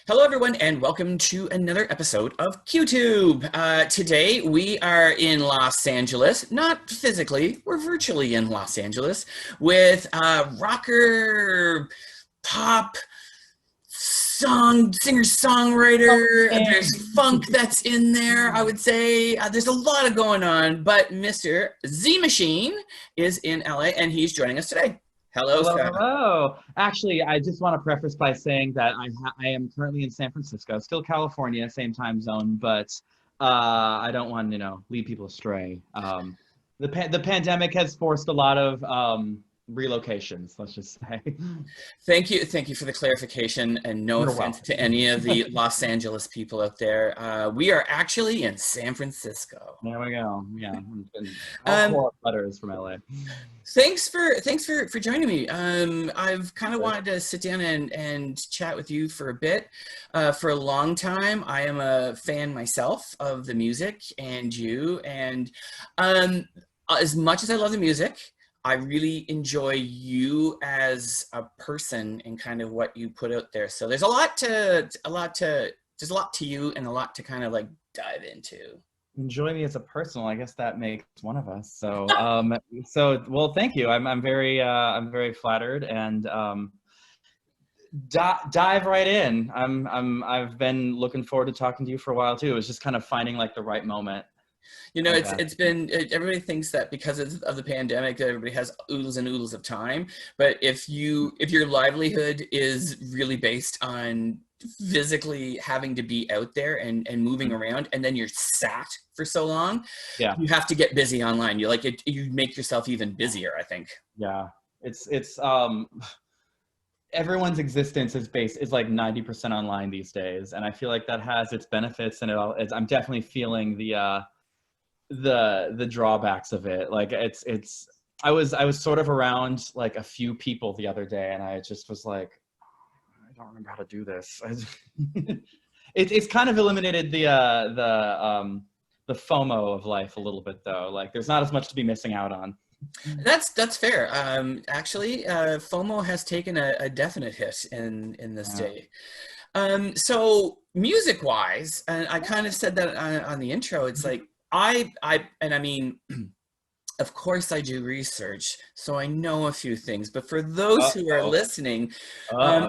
Hello, everyone, and welcome to another episode of QTube. Today, we are in Los Angeles, not physically, we're virtually in Los Angeles, with rocker, pop, singer-songwriter. There's funk that's in there, I would say. There's a lot of going on, but Mr. Zee Machine is in LA, and he's joining us today. Hello, Hello, sir. hello. Actually, I just want to preface by saying that I am currently in San Francisco, still California, same time zone, but I don't want to, lead people astray. The pandemic has forced a lot of relocations, let's just say. Thank you for the clarification, and no You're offense welcome. to any of the Los Angeles people out there. We are actually in San Francisco. There we go. Yeah, Um, all letters from LA. thanks for joining me. I've kind of wanted to sit down and chat with you for a bit. For a long time, I am a fan myself of the music and you, and as much as I love the music, I really enjoy you as a person and kind of what you put out there. So there's a lot to you and a lot to kind of like dive into. Enjoy me as a personal. I guess that makes one of us. So, well, thank you. I'm very flattered, and dive right in. I've been looking forward to talking to you for a while too. It was just kind of finding like the right moment. You know, it's been, everybody thinks that because of the pandemic that everybody has oodles and oodles of time, but if your livelihood is really based on physically having to be out there and moving around, and then you're sat for so long, Yeah, you have to get busy online. You make yourself even busier, I think. yeah. It's everyone's existence is like 90% online these days, and I feel like that has its benefits, and I'm definitely feeling the drawbacks of it. Like I was sort of around like a few people the other day, and I just was like, I don't remember how to do this. It's kind of eliminated the FOMO of life a little bit, though. Like there's not as much to be missing out on. That's fair. Actually, FOMO has taken a definite hit in this day. So music wise, and I kind of said that on the intro, it's like I mean, of course I do research, so I know a few things, but for those who are listening,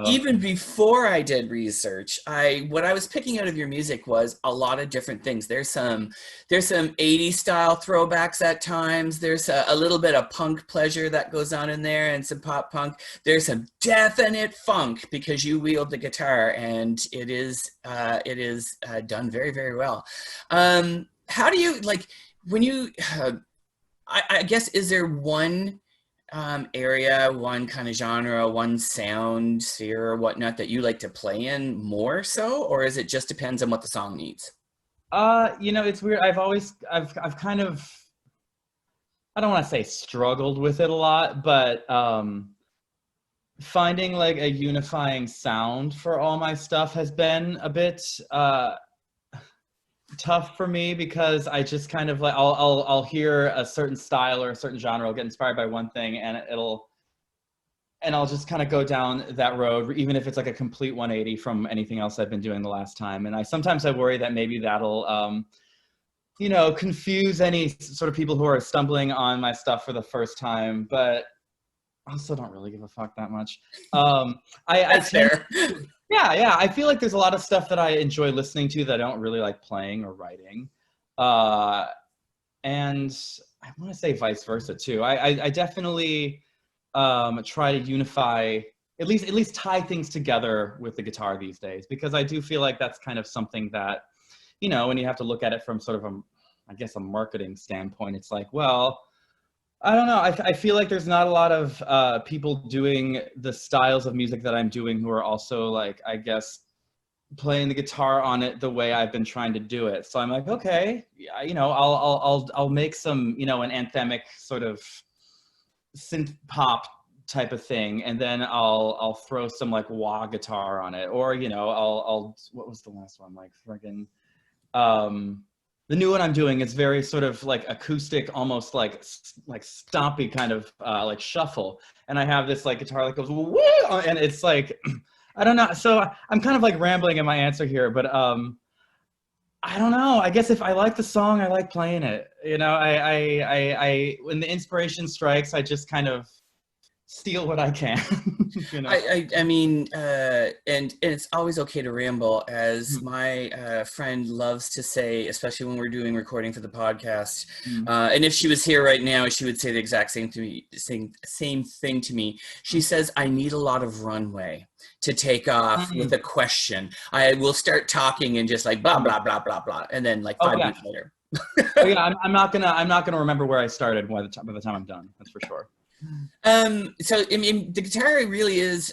even before I did research, what I was picking out of your music was a lot of different things. There's some 80s style throwbacks at times. There's a little bit of punk pleasure that goes on in there, and some pop punk. There's some definite funk because you wield the guitar, and it is done very, very well. How do you, like, when you I guess, is there one area, one kind of genre, one sound sphere or whatnot that you like to play in more so, or is it just depends on what the song needs? It's weird. I've kind of, I don't want to say struggled with it a lot, but finding like a unifying sound for all my stuff has been a bit tough for me, because I just kind of like I'll hear a certain style or a certain genre, I'll get inspired by one thing, and I'll just kind of go down that road, even if it's like a complete 180 from anything else I've been doing the last time. And I worry that maybe that'll confuse any sort of people who are stumbling on my stuff for the first time, but I also don't really give a fuck that much. That's fair. Yeah. I feel like there's a lot of stuff that I enjoy listening to that I don't really like playing or writing. And I want to say vice versa too. I definitely try to unify, at least tie things together with the guitar these days, because I do feel like that's kind of something that, when you have to look at it from sort of a marketing standpoint, it's like, well, I don't know. I feel like there's not a lot of people doing the styles of music that I'm doing who are also like, I guess, playing the guitar on it the way I've been trying to do it. So I'm like, okay, yeah, I'll make some, an anthemic sort of synth pop type of thing, and then I'll throw some like wah guitar on it, or I'll what was the last one, like friggin' the new one I'm doing is very sort of like acoustic, almost like stompy kind of like shuffle. And I have this like guitar that goes woo, and it's like I don't know. So I'm kind of like rambling in my answer here, but I don't know. I guess if I like the song, I like playing it. You know, when the inspiration strikes, I just kind of steal what I can. You know. I mean, and it's always okay to ramble, as Mm, my friend loves to say, especially when we're doing recording for the podcast. mm, And if she was here right now, she would say the exact same to me, same thing to me. She says, "I need a lot of runway to take off with mm, a question. I will start talking and just like blah mm. blah blah blah blah, and then like Oh 5 minutes yeah. later." Oh yeah. I'm not gonna remember where I started by the time I'm done. That's for sure. So I mean, the guitar really is.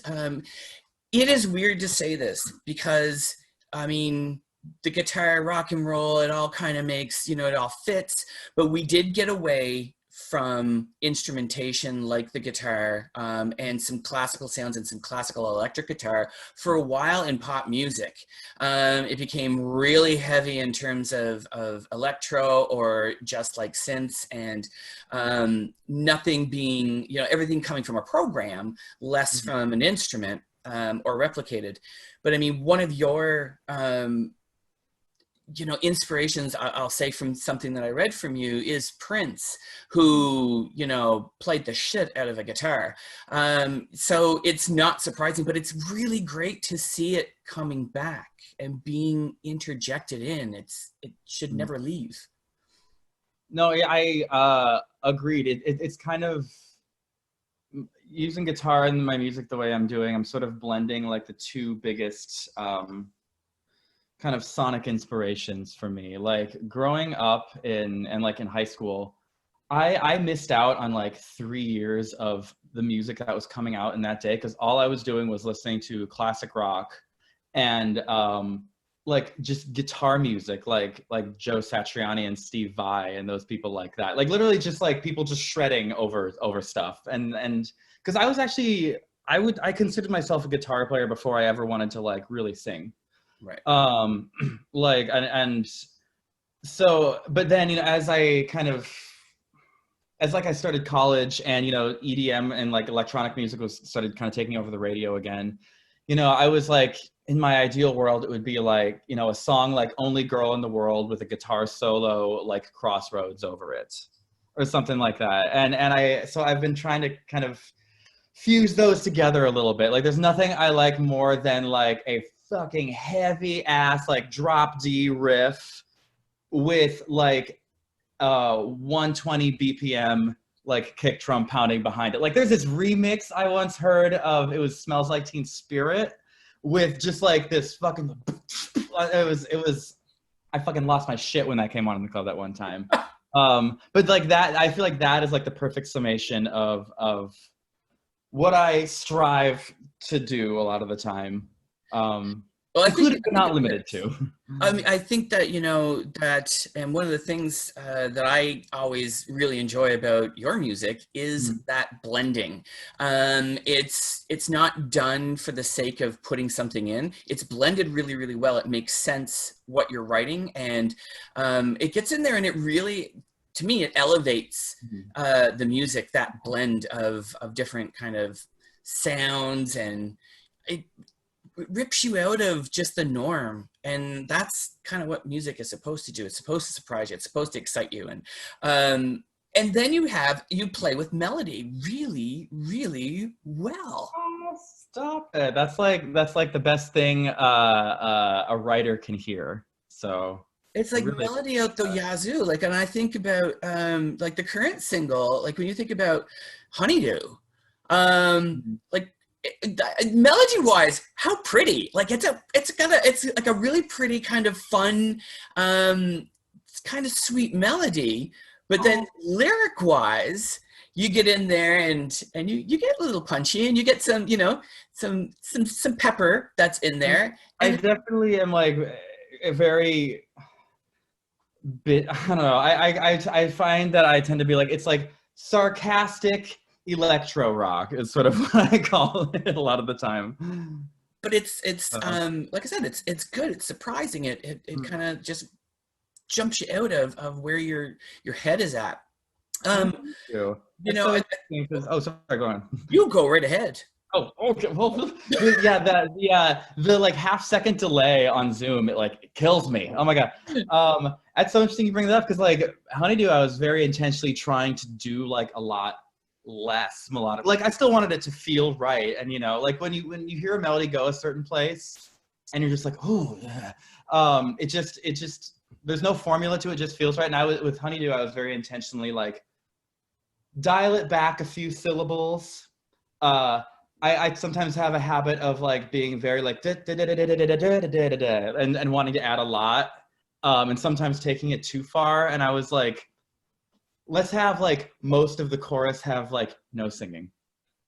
It is weird to say this because I mean, the guitar, rock and roll, it all kind of makes, it all fits. But we did get away from instrumentation like the guitar, and some classical sounds and some classical electric guitar for a while in pop music. It became really heavy in terms of electro or just like synths, and nothing being, everything coming from a program, less Mhm. from an instrument, or replicated. But I mean, one of your inspirations, I'll say, from something that I read from you, is Prince, who, played the shit out of a guitar. So it's not surprising, but it's really great to see it coming back and being interjected in. It should Mm. never leave. No, yeah, I agreed. It's kind of using guitar in my music the way I'm doing. I'm sort of blending like the two biggest kind of sonic inspirations for me. Like growing up in high school, I missed out on like 3 years of the music that was coming out in that day because all I was doing was listening to classic rock and like just guitar music, like Joe Satriani and Steve Vai and those people like that. Like literally just like people just shredding over stuff. And because I was actually I considered myself a guitar player before I ever wanted to like really sing. Right. Like and so but then as I kind of as like I started college and EDM and like electronic music was started kind of taking over the radio again, I was like, in my ideal world it would be like a song like Only Girl in the World with a guitar solo like Crossroads over it or something like that. And I've been trying to kind of fuse those together a little bit. Like there's nothing I like more than like a fucking heavy ass like drop D riff with like 120 BPM like kick drum pounding behind it. Like there's this remix I once heard of, it was Smells Like Teen Spirit with just like this fucking it was I fucking lost my shit when that came on in the club that one time. But like that, I feel like that is like the perfect summation of what I strive to do a lot of the time. Well, Including but not limited to. I mean, I think that, that, and one of the things that I always really enjoy about your music is that blending. It's not done for the sake of putting something in. It's blended really, really well. It makes sense what you're writing, and it gets in there, and it really, to me, it elevates the music, that blend of different kind of sounds, and it rips you out of just the norm. And that's kind of what music is supposed to do. It's supposed to surprise you. It's supposed to excite you. And then you play with melody really, really well. Oh, stop it. That's like the best thing a writer can hear. So It's I like really melody out the yazoo. Like, and I think about like the current single, like when you think about Honeydew, like melody wise, how pretty. Like it's like a really pretty kind of fun, kind of sweet melody. But then lyric wise, you get in there, and you get a little punchy, and you get some, some pepper that's in there. I And definitely am like a very bit, I don't know. I find that I tend to be like, it's like sarcastic electro rock is sort of what I call it a lot of the time. but it's Uh, like I said, it's good. It's surprising. It kind of just jumps you out of where your head is at. oh, Um, thank you. you It's know, so I- interesting because, oh, sorry, go on. you go right ahead. Oh, okay. Well, the like half-second delay on Zoom, it like kills me. Oh my God. That's so interesting you bring that up because like Honeydew, I was very intentionally trying to do like a lot less melodic. Like I still wanted it to feel right, and you know, like when you hear a melody go a certain place, and you're just like, oh yeah. It just there's no formula to it. It just feels right. And with Honeydew, I was very intentionally like dial it back a few syllables. I sometimes have a habit of like being very like and wanting to add a lot, and sometimes taking it too far. And I was like, let's have like most of the chorus have like no singing,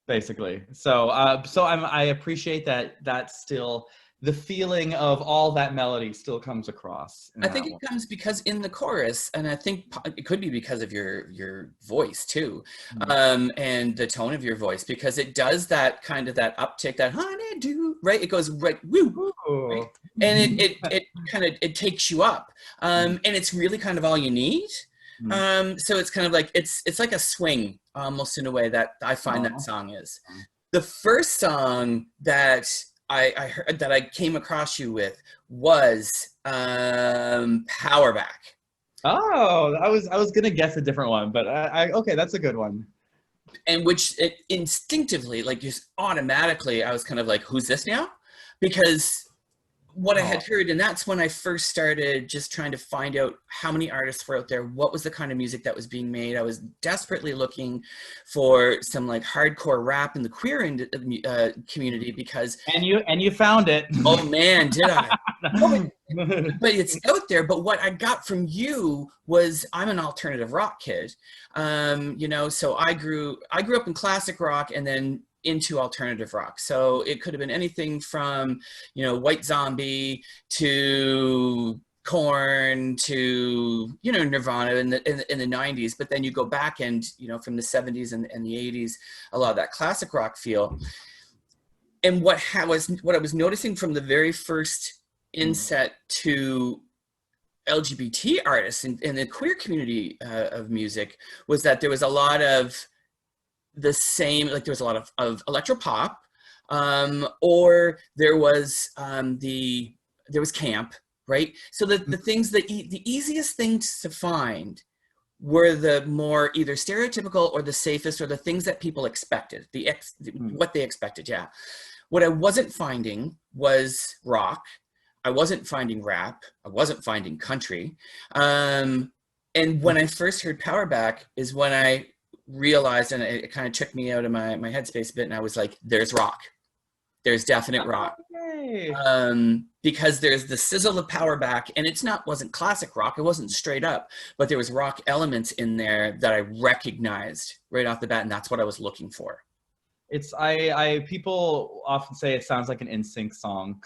basically. So I appreciate that still the feeling of all that melody still comes across in I that think it one. comes because in the chorus, and I think it could be because of your voice too, and the tone of your voice, because it does that kind of that uptick, that honeydew, right? It goes right, woo, right? Ooh. And it kind of it takes you up, and it's really kind of all you need. So it's kind of like it's like a swing almost in a way that I find that Oh. song is. The first song that I heard that I came across you with was Power Back. Oh, I was gonna guess a different one, but I okay, that's a good one. And which it instinctively, like just automatically, I was kind of like, who's this now? Because what I Oh, had heard, and that's when I first started just trying to find out how many artists were out there, what was the kind of music that was being made. I was desperately looking for some like hardcore rap in the queer community because, and you found it. oh man, did I? No, but it's out there. But what I got from you was I'm an alternative rock kid, so I grew up in classic rock and then into alternative rock. So it could have been anything from White Zombie to Korn to Nirvana in the 90s, but then you go back and from the 70s and the 80s, a lot of that classic rock feel. And what I was noticing from the very first inset to LGBT artists in the queer community of music was that there was a lot of the same, like there was a lot of electro pop, or there was there was camp, right? So the things that the easiest things to find were the more either stereotypical or the safest or the things that people expected, what they expected, yeah. What I wasn't finding was rock. I wasn't finding rap. I wasn't finding country. And when I first heard Power Back is when I realized, and it kind of took me out of my headspace a bit, and I was like, there's rock. There's definite rock. Okay. Because there's the sizzle of Power Back, and wasn't classic rock. It wasn't straight up, but there was rock elements in there that I recognized right off the bat, and that's what I was looking for. It's I people often say it sounds like an NSYNC song,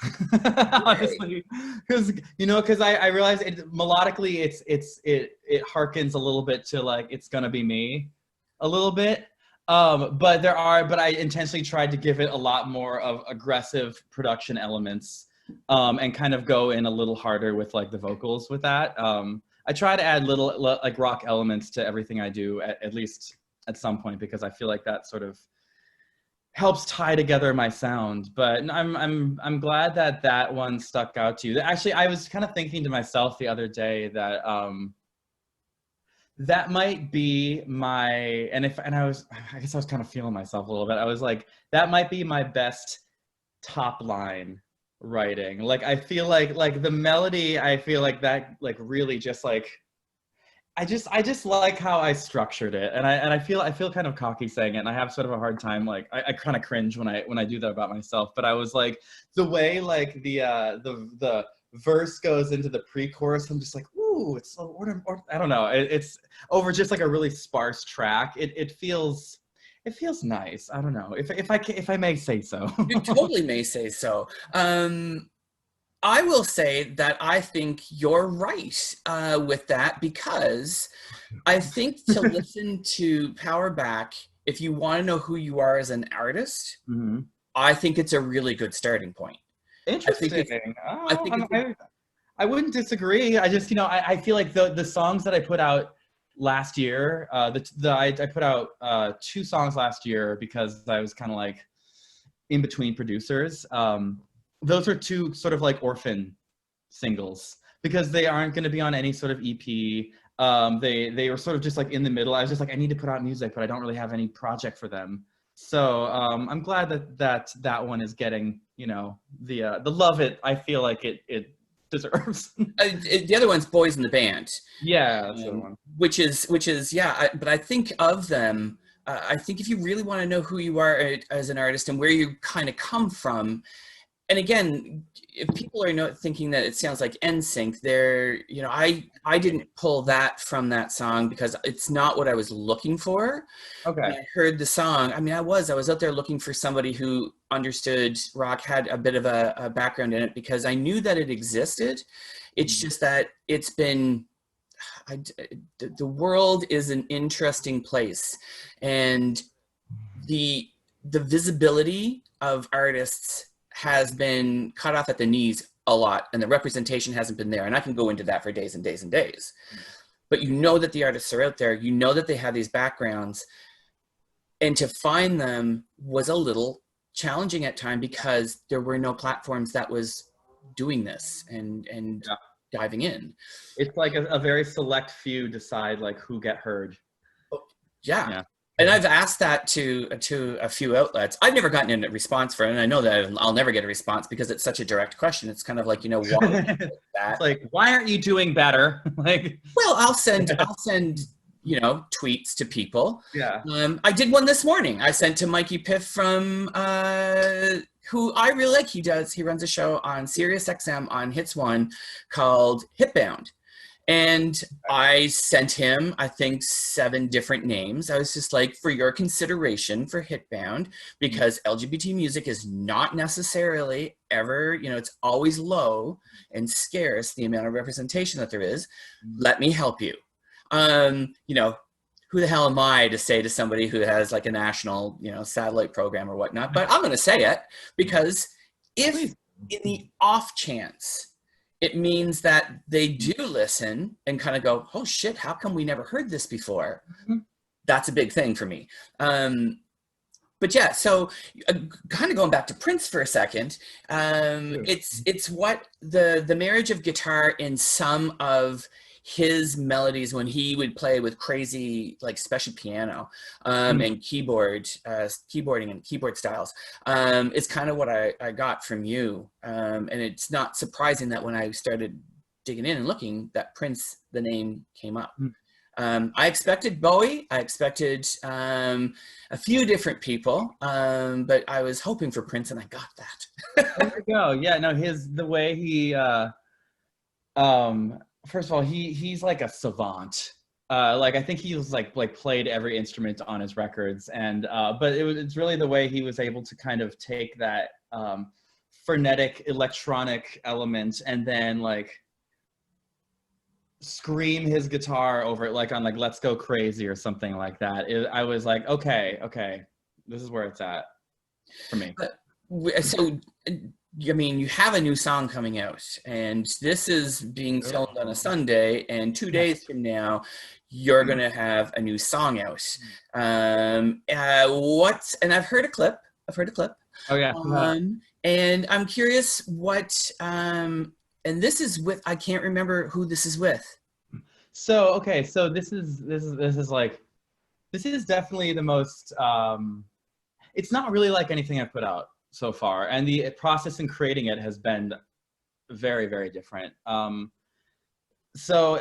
honestly, because I realize it melodically it harkens a little bit to like It's Gonna Be Me, a little bit, but I intentionally tried to give it a lot more of aggressive production elements, and kind of go in a little harder with like the vocals with that. I try to add little like rock elements to everything I do at least at some point because I feel like that sort of helps tie together my sound. But I'm glad that one stuck out to you. Actually, I was kind of thinking to myself the other day that that might be my I guess I was kind of feeling myself a little bit. I was like, that might be my best top line writing. Like I feel like the melody, I feel like that like really just like I just like how I structured it, and I feel kind of cocky saying it, and I have sort of a hard time like I kind of cringe when I do that about myself. But I was like the way like the verse goes into the pre-chorus, I'm just like, ooh, it's so or I don't know, it's over just like a really sparse track. It feels nice. I don't know if I may say so. You totally may say so. I will say that I think you're right with that, because I think to listen to Power Back, if you want to know who you are as an artist, Mm-hmm. I think it's a really good starting point. I think Interesting. it's, I Oh, think it's, I wouldn't disagree. I just, I feel like the songs that I put out last year, I put out 2 songs last year because I was kind of like, in between producers. Those are two sort of like orphan singles because they aren't going to be on any sort of EP. They were sort of just like in the middle. I was just like, I need to put out music, but I don't really have any project for them. So I'm glad that one is getting, you know, the love I feel like it deserves. The other one's Boys in the Band. Yeah, that's the other one. Which is yeah. But I think of them. I think if you really want to know who you are as an artist and where you kind of come from, and again, if people are not thinking that it sounds like NSYNC, you know, I didn't pull that from that song because it's not what I was looking for. Okay. When I heard the song, I mean, I was out there looking for somebody who understood rock, had a bit of a background in it, because I knew that it existed. It's just that it's been, the world is an interesting place, and the visibility of artists has been cut off at the knees a lot, and the representation hasn't been there. And I can go into that for days and days and days. But you know that the artists are out there, you know that they have these backgrounds, and to find them was a little challenging at time because there were no platforms that was doing this and yeah, diving in. It's like a very select few decide like who get heard. Yeah. And I've asked that to a few outlets. I've never gotten a response for it, and I know that I'll never get a response because it's such a direct question. It's kind of like, you know, why that? It's like, why aren't you doing better? Like, well, I'll send you know, tweets to people. Yeah. I did one this morning. I sent to Mikey Piff from who I really like. He runs a show on Sirius XM on Hits One called Hitbound. And I sent him, I think, 7 different names. I was just like, for your consideration for Hitbound, because LGBT music is not necessarily ever, you know, it's always low and scarce, the amount of representation that there is. Let me help you. You know, who the hell am I to say to somebody who has like a national, you know, satellite program or whatnot? But I'm going to say it, because if in the off chance it means that they do listen and kind of go, oh shit, how come we never heard this before? That's a big thing for me. But yeah, so kind of going back to Prince for a second, it's what the marriage of guitar in some of his melodies when he would play with crazy, like, special piano and keyboarding and keyboard styles, is kind of what I got from you. And it's not surprising that when I started digging in and looking, that Prince, the name, came up. I expected Bowie. I expected a few different people, but I was hoping for Prince, and I got that. There we go. Yeah, no, the way he, first of all, he's like a savant. Like, I think he was like played every instrument on his records, and but it's really the way he was able to kind of take that frenetic electronic element and then like scream his guitar over it, like on like Let's Go Crazy or something like that. I was like, okay, this is where it's at for me. So, I mean, you have a new song coming out, and this is being filmed on a Sunday, and 2 days from now, you're going to have a new song out. And I've heard a clip. Oh, yeah. And I'm curious what, and this is with, I can't remember who this is with. So, okay, so this is definitely the most, it's not really like anything I've put out so far, and the process in creating it has been very, very different. So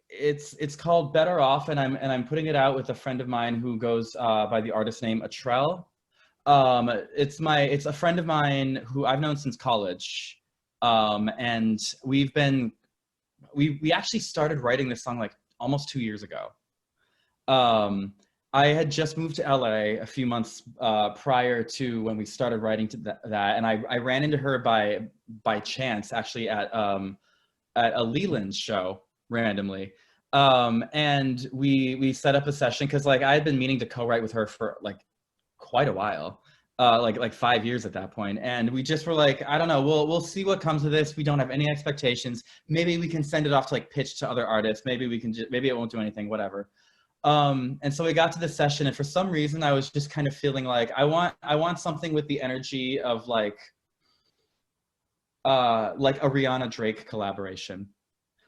it's called Better Off, and I'm putting it out with a friend of mine who goes by the artist name Atrell. It's a friend of mine who I've known since college, and we actually started writing this song like almost 2 years ago. I had just moved to LA a few months prior to when we started writing to that, and I ran into her by chance, actually, at a Leland's show randomly, and we set up a session because like I had been meaning to co-write with her for like quite a while, like 5 years at that point, and we just were like, I don't know, we'll see what comes of this. We don't have any expectations. Maybe we can send it off to like pitch to other artists. Maybe we can maybe it won't do anything, whatever. And so we got to the session, and for some reason I was just kind of feeling like I want something with the energy of like a Rihanna Drake collaboration,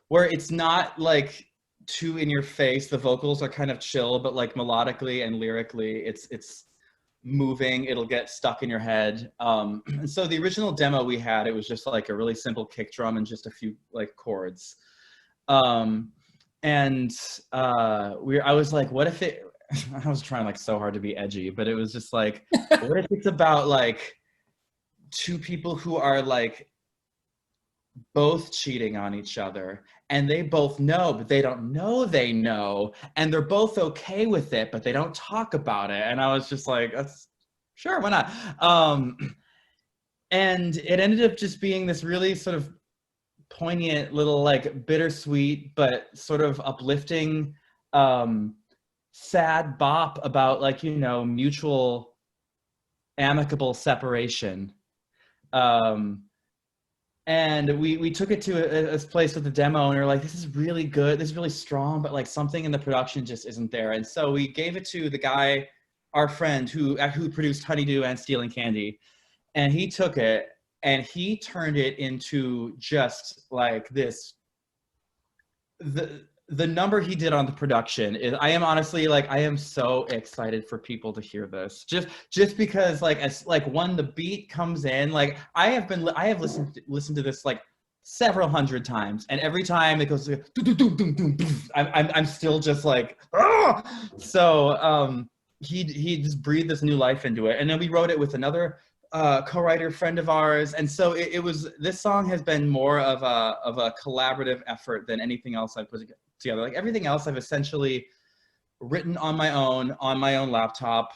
where it's not like too in your face. The vocals are kind of chill, but like melodically and lyrically, it's moving. It'll get stuck in your head. And so the original demo we had, it was just like a really simple kick drum and just a few like chords. And I was like, what if it? I was trying like so hard to be edgy, but it was just like, what if it's about like two people who are like both cheating on each other, and they both know, but they don't know they know, and they're both okay with it, but they don't talk about it. And I was just like, that's sure, why not? And it ended up just being this really sort of poignant little like bittersweet but sort of uplifting sad bop about like, you know, mutual amicable separation. And we took it to a place with the demo, and we were like, this is really good, this is really strong, but like something in the production just isn't there. And so we gave it to the guy, our friend who produced Honeydew and Stealing Candy, and he took it and he turned it into just like this. The number he did on the production is, I am honestly like, I am so excited for people to hear this, just because like, as like when the beat comes in, like I have listened to this like several hundred times, and every time it goes I'm still just like, ah! So he just breathed this new life into it. And then we wrote it with another co-writer friend of ours, and so it was, this song has been more of a collaborative effort than anything else I've put together. Like everything else I've essentially written on my own laptop,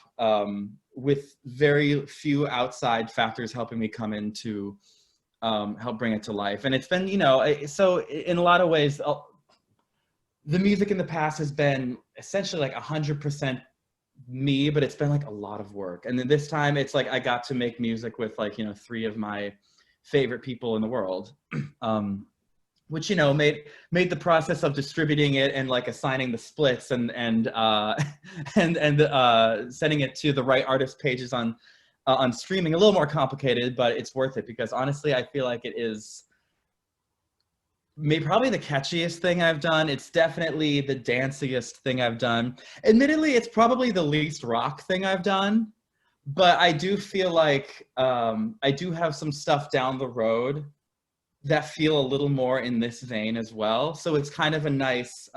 with very few outside factors helping me come in to help bring it to life. And it's been, you know, so in a lot of ways the music in the past has been essentially like 100% me, but it's been like a lot of work. And then this time it's like I got to make music with like, you know, 3 of my favorite people in the world, which, you know, made the process of distributing it and like assigning the splits and sending it to the right artist pages on streaming a little more complicated, but it's worth it, because honestly I feel like it is probably the catchiest thing I've done. It's definitely the danciest thing I've done. Admittedly, it's probably the least rock thing I've done, but I do feel like I do have some stuff down the road that feel a little more in this vein as well. So it's kind of a nice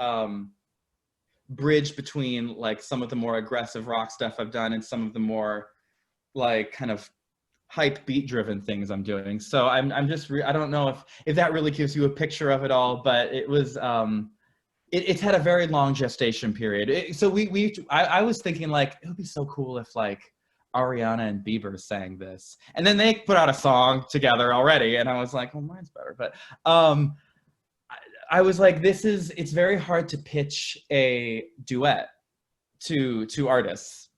bridge between like some of the more aggressive rock stuff I've done and some of the more like kind of hype beat driven things I'm doing. So I'm just I don't know if that really gives you a picture of it all, but it was it's had a very long gestation period. So I was thinking like, it would be so cool if like Ariana and Bieber sang this, and then they put out a song together already, and I was like, oh, mine's better. But I was like, it's very hard to pitch a duet to artists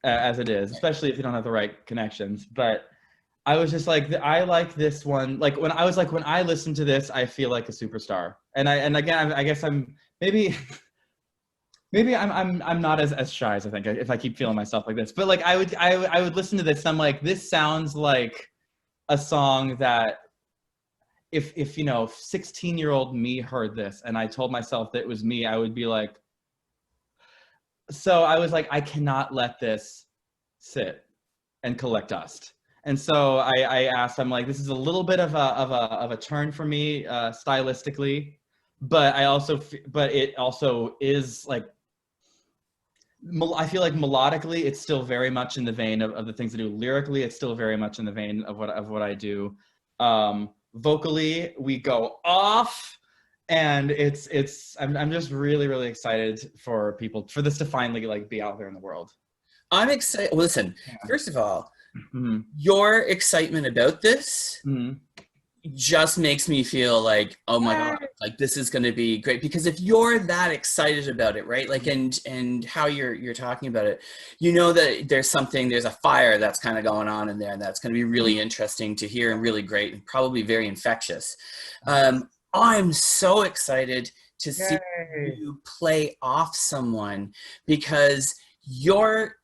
as it is, especially if you don't have the right connections. But I was just like, I like this one. Like when I listen to this, I feel like a superstar. And again, I guess I'm maybe I'm not as shy as I think, if I keep feeling myself like this. But like I would listen to this and I'm like, this sounds like a song that if you know, 16-year-old me heard this and I told myself that it was me, I would be like. So I was like, I cannot let this sit and collect dust. And so I asked, I'm like, this is a little bit of a turn for me stylistically, but it also is like, I feel like melodically, it's still very much in the vein of the things I do. Lyrically, it's still very much in the vein of what I do. Vocally, we go off. And I'm just really, really excited for this to finally like be out there in the world. I'm excited. Listen, first of all, mm-hmm. your excitement about this just makes me feel like, oh my God, like this is going to be great. Because if you're that excited about it, right? Like, and how you're talking about it, you know that there's a fire that's kind of going on in there, and that's going to be really interesting to hear and really great and probably very infectious. I'm so excited to see Yay. you play off someone, because you're,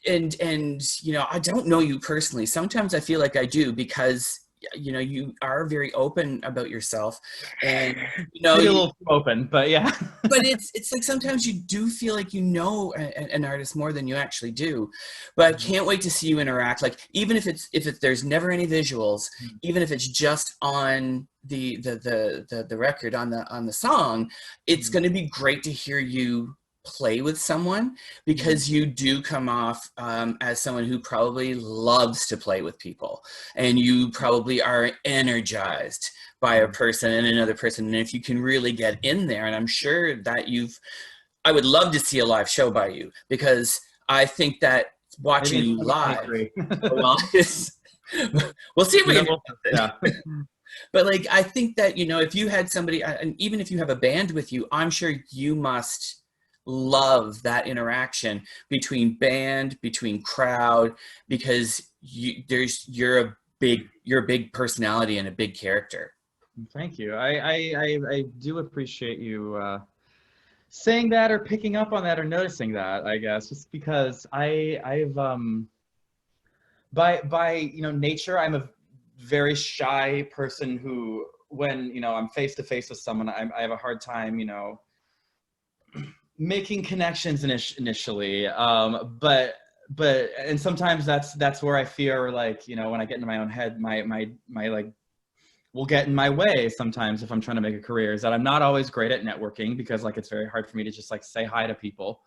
and you know, I don't know you personally. Sometimes I feel like I do, because you know, you are very open about yourself, and you know, Maybe a you, little too open, but yeah. but it's like sometimes you do feel like you know an artist more than you actually do. But I can't wait to see you interact. Like, even if there's never any visuals, even if it's just on the record, on the song, it's going to be great to hear you play with someone, because you do come off as someone who probably loves to play with people, and you probably are energized by a person and another person. And if you can really get in there, and I'm sure that I would love to see a live show by you, because I think that Maybe watching in you live, 2023. well, we'll see if we can do Yeah. something. But like, I think that, you know, if you had somebody, and even if you have a band with you, I'm sure you must love that interaction between band, between crowd, because you're a big personality and a big character. Thank you. I do appreciate you saying that, or picking up on that, or noticing that, I guess, just because I've by you know, nature, I'm a very shy person who, when, you know, I'm face to face with someone, I have a hard time, you know, making connections initially. But and sometimes that's where I fear, like, you know, when I get into my own head, my like will get in my way sometimes if I'm trying to make a career, is that I'm not always great at networking, because like it's very hard for me to just like say hi to people.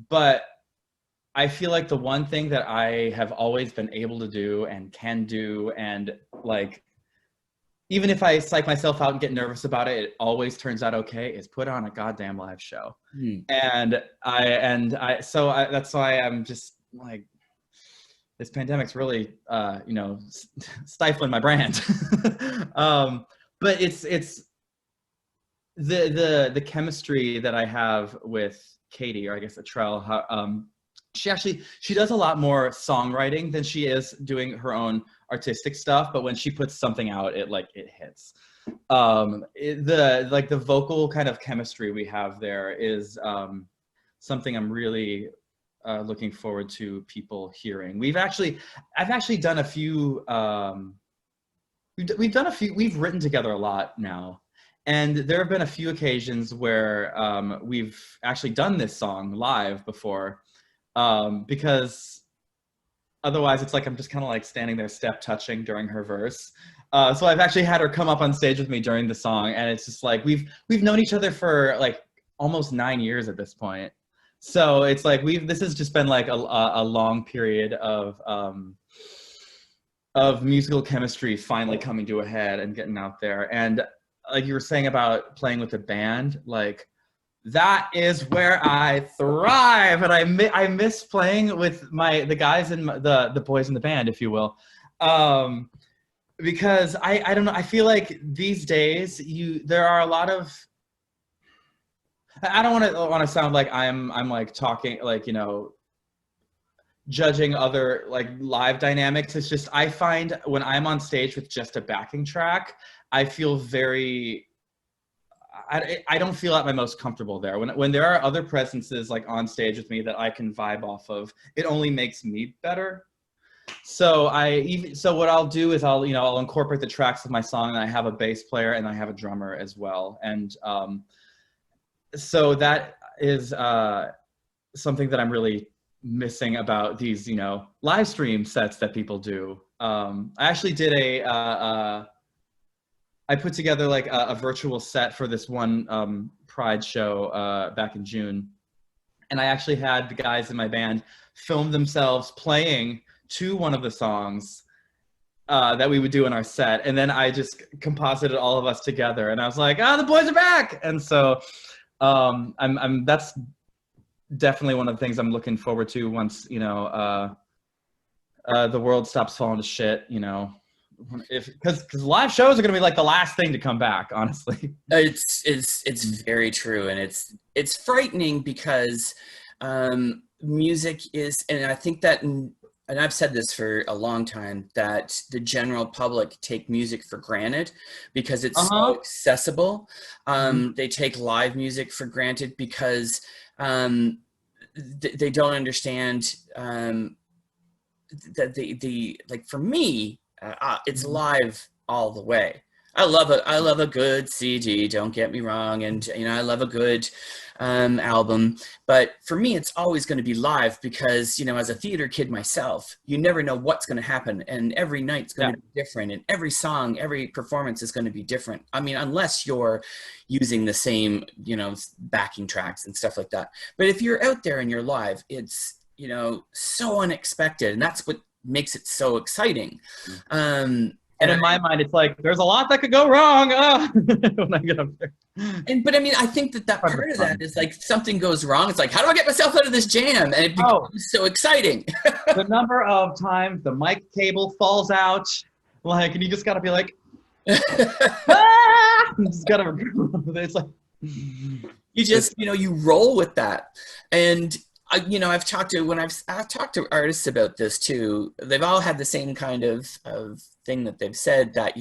But I feel like the one thing that I have always been able to do and can do, and like, even if I psych myself out and get nervous about it, it always turns out okay, is put on a goddamn live show. And that's why I'm just like, this pandemic's really, you know, stifling my brand. But it's the chemistry that I have with Katie, or I guess Atrell. She does a lot more songwriting than she is doing her own artistic stuff. But when she puts something out, it hits. The vocal kind of chemistry we have there is something I'm really looking forward to people hearing. I've actually done a few. We've written together a lot now, and there have been a few occasions where we've actually done this song live before, because otherwise it's like I'm just kind of like standing there step touching during her verse. So I've actually had her come up on stage with me during the song, and it's just like we've known each other for like almost 9 years at this point. So it's like this has just been like a long period of musical chemistry finally coming to a head and getting out there. And like you were saying about playing with a band, like that is where I thrive, and I miss playing with the guys and the boys in the band, if you will, because I don't know, I feel like these days there are a lot of, I don't want to sound like I'm like talking like, you know, judging other like live dynamics. It's just, I find when I'm on stage with just a backing track, I feel I don't feel at my most comfortable there. When there are other presences like on stage with me that I can vibe off of, it only makes me better. So what I'll do is I'll incorporate the tracks of my song, and I have a bass player and I have a drummer as well. And so that is something that I'm really missing about these, you know, live stream sets that people do. I actually did I put together like a virtual set for this one Pride show back in June. And I actually had the guys in my band film themselves playing to one of the songs that we would do in our set. And then I just composited all of us together. And I was like, the boys are back. And so that's definitely one of the things I'm looking forward to once, you know, the world stops falling to shit, you know. Because live shows are going to be like the last thing to come back, honestly. It's very true, and it's frightening, because music is, and I think that and I've said this for a long time, that the general public take music for granted because it's so Uh-huh. accessible. Mhm. They take live music for granted because um, they don't understand that the like for me, it's Mhm. live all the way. I love a good CD, don't get me wrong, and I love a good album, but for me it's always going to be live because as a theater kid myself, you never know what's going to happen, and every night's going Yeah. to be different, and every song, every performance is going to be different. I mean, unless you're using the same backing tracks and stuff like that. But if you're out there and you're live, it's so unexpected, and that's what makes it so exciting. um And and in my mind, it's like there's a lot that could go wrong when I get up there. but I mean, I think that Part of the part of that fun. is like something goes wrong, it's like, how do I get myself out of this jam, and it Oh, becomes so exciting. the number of times the mic cable falls out, like, and you just gotta be like, ah! You just gotta. It's like You it's just you roll with that. And I've talked to artists about this too. They've all had the same kind of thing that they've said, that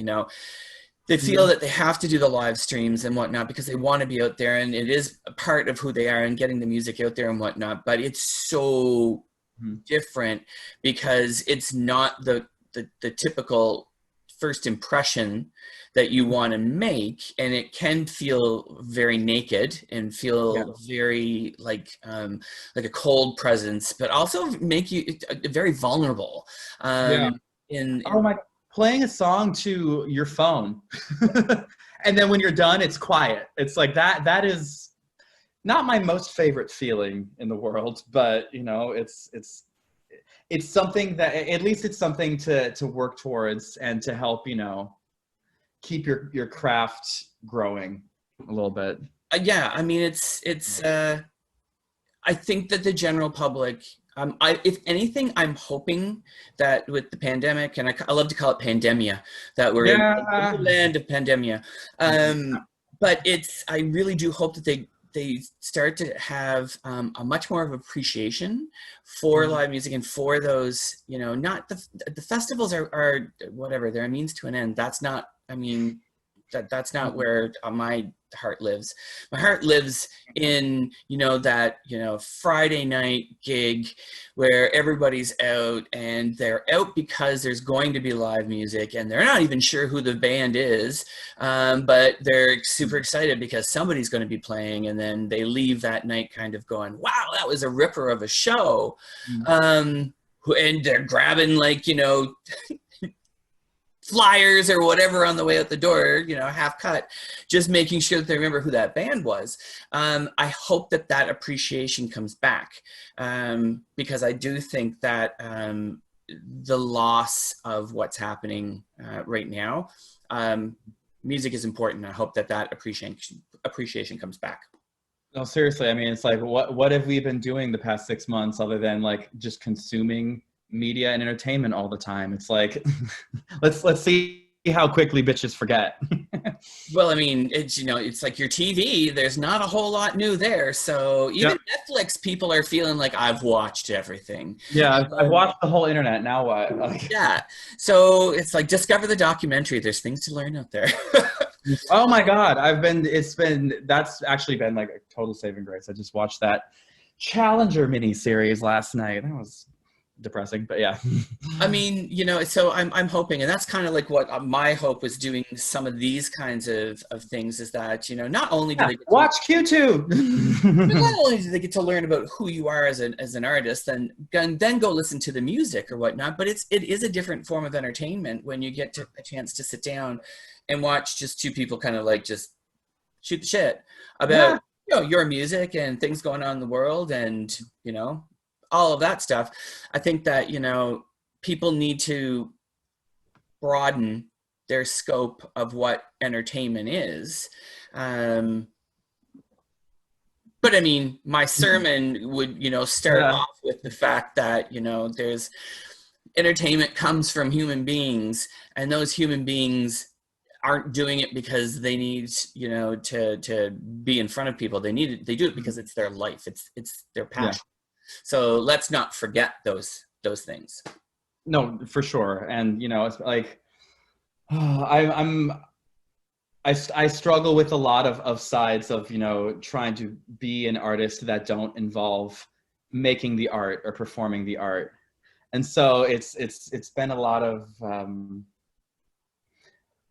they feel mhm. that they have to do the live streams and whatnot because they want to be out there, and it is a part of who they are and getting the music out there and whatnot. But it's so Mhm. different because it's not the typical first impression that you want to make, and it can feel very naked and Yeah, feel very like a cold presence, but also make you very vulnerable. yeah. In Oh my! Playing a song to your phone, and then when you're done, it's quiet. It's like that. That is not my most favorite feeling in the world, but it's something that at least it's something to work towards and to help keep your craft growing a little bit. Yeah, I mean, it's I think that the general public, if anything, I'm hoping that with the pandemic, and I love to call it pandemia, that we're in the Yeah. land of pandemia. But I really do hope that they start to have a much more of appreciation for Mhm. live music, and for those, not the festivals are whatever, they're a means to an end. That's not, I mean, that's not where my heart lives. My heart lives in that Friday night gig where everybody's out, and they're out because there's going to be live music, and they're not even sure who the band is, but they're super excited because somebody's going to be playing, and then they leave that night kind of going, wow, that was a ripper of a show. Mhm. And they're grabbing flyers or whatever on the way out the door, half cut, just making sure that they remember who that band was. I hope that appreciation comes back, because I do think that the loss of what's happening right now, music is important. I hope that appreciation comes back. No, seriously. I mean, it's like, what have we been doing the past 6 months other than like just consuming media and entertainment all the time? It's like, let's see how quickly bitches forget. Well, I mean, it's like your TV. There's not a whole lot new there. So Yeah, even Netflix, people are feeling like, I've watched everything. yeah. I've Um, watched the whole internet. Now what? Like, yeah. So it's like, discover the documentary. There's things to learn out there. oh my God, that's actually been like a total saving grace. I just watched that Challenger mini series last night. That was depressing, but yeah. I mean, so I'm hoping, and that's kind of like what my hope was doing some of these kinds of things, is that, not only do Yeah, they get to watch Q2. but not only do they get to learn about who you are as an artist, then go listen to the music or whatnot, but it is a different form of entertainment when you get to a chance to sit down and watch just two people kind of like just shoot the shit about Yeah. your music and things going on in the world, and all of that stuff. I think that people need to broaden their scope of what entertainment is. um, but I mean, my sermon would, start Yeah. off with the fact that, there's entertainment comes from human beings, and those human beings aren't doing it because they need, to be in front of people. They do it because it's their life. It's their Yeah. passion. So let's not forget those things. No, for sure. And, it's like, I, I struggle with a lot of sides of, trying to be an artist that don't involve making the art or performing the art. And so it's been a lot of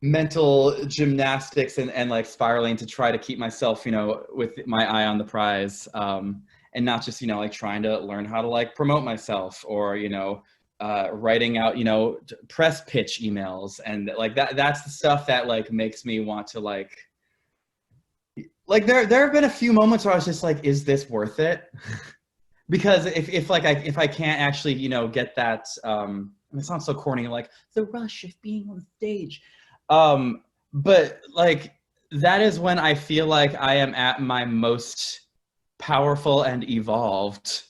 mental gymnastics and like spiraling to try to keep myself, with my eye on the prize, and not just, like trying to learn how to like promote myself or, writing out, press pitch emails and like that's the stuff that like makes me want to like there have been a few moments where I was just like, is this worth it? Because if I can't actually, get that, it sounds so corny, like the rush of being on stage. But like, that is when I feel like I am at my most powerful and evolved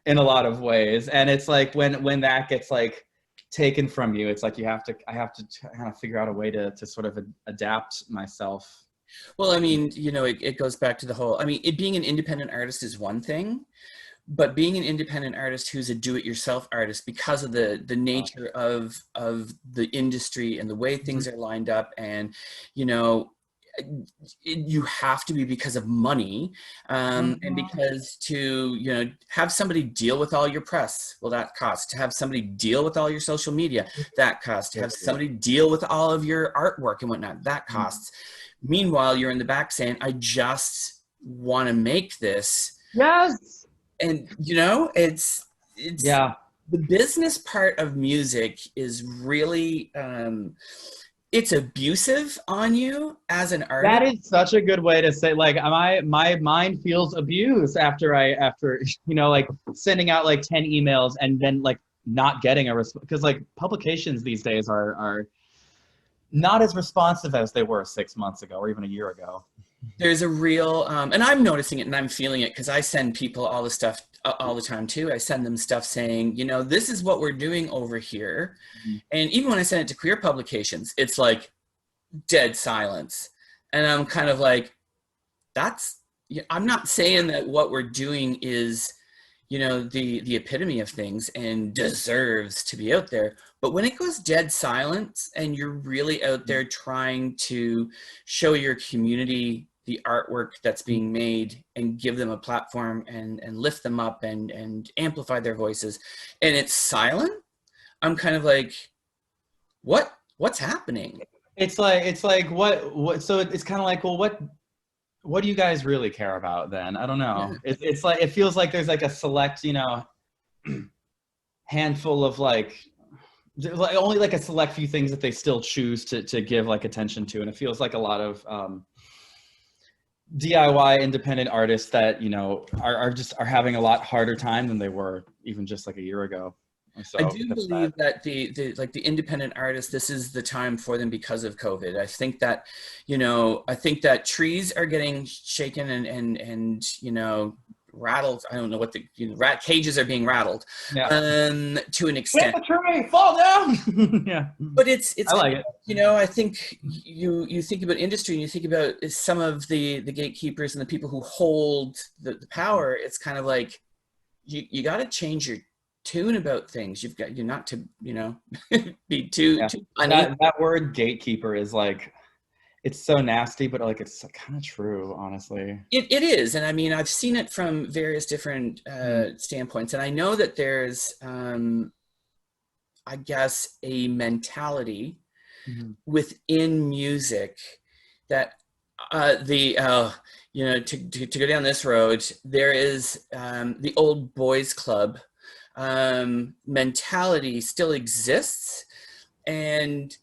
in a lot of ways. And it's like when that gets like taken from you, it's like I have to kind of figure out a way to sort of adapt myself. Well, I mean, it goes back to the whole, I mean, being an independent artist is one thing, but being an independent artist who's a do-it-yourself artist, because of the nature of the industry and the way things are lined up, and you have to be because of money, and because to have somebody deal with all your press, well, that costs. To have somebody deal with all your social media, that costs. To have somebody deal with all of your artwork and whatnot, that costs. Meanwhile, you're in the back saying, I just want to make this. Yes. And it's yeah, the business part of music is really it's abusive on you as an artist. That is such a good way to say, like, my mind feels abused after like sending out like 10 emails and then like not getting a response, because like publications these days are not as responsive as they were 6 months ago or even a year ago. There's a real, and I'm noticing it and I'm feeling it, because I send people all the stuff all the time too. I send them stuff saying, this is what we're doing over here. And even when I send it to queer publications, it's like dead silence. And I'm kind of like, I'm not saying that what we're doing is, the epitome of things and deserves to be out there. But when it goes dead silence and you're really out there trying to show your community the artwork that's being made and give them a platform and lift them up and amplify their voices, and it's silent, I'm kind of like, what's happening? It's like what so it's kind of like, well, what do you guys really care about then? I don't know. Yeah. It's like, it feels like there's like a select, handful of like only like a select few things that they still choose to give like attention to. And it feels like a lot of DIY independent artists that, are having a lot harder time than they were even just like a year ago. So, I do believe that the independent artists, this is the time for them because of COVID. I think that trees are getting shaken and rattled. I don't know what rat cages are being rattled, to an extent. Hit the tree, fall down. Yeah, but it's I like it. I think you think about industry and you think about some of the gatekeepers and the people who hold the power. It's kind of like you got to change your tune about things. You're not to be too that word gatekeeper is like, it's so nasty, but like it's kind of true, honestly. It is. And I mean, I've seen it from various different standpoints, and I know that there's I guess a mentality within music that to go down this road, there is the old boys club mentality still exists, and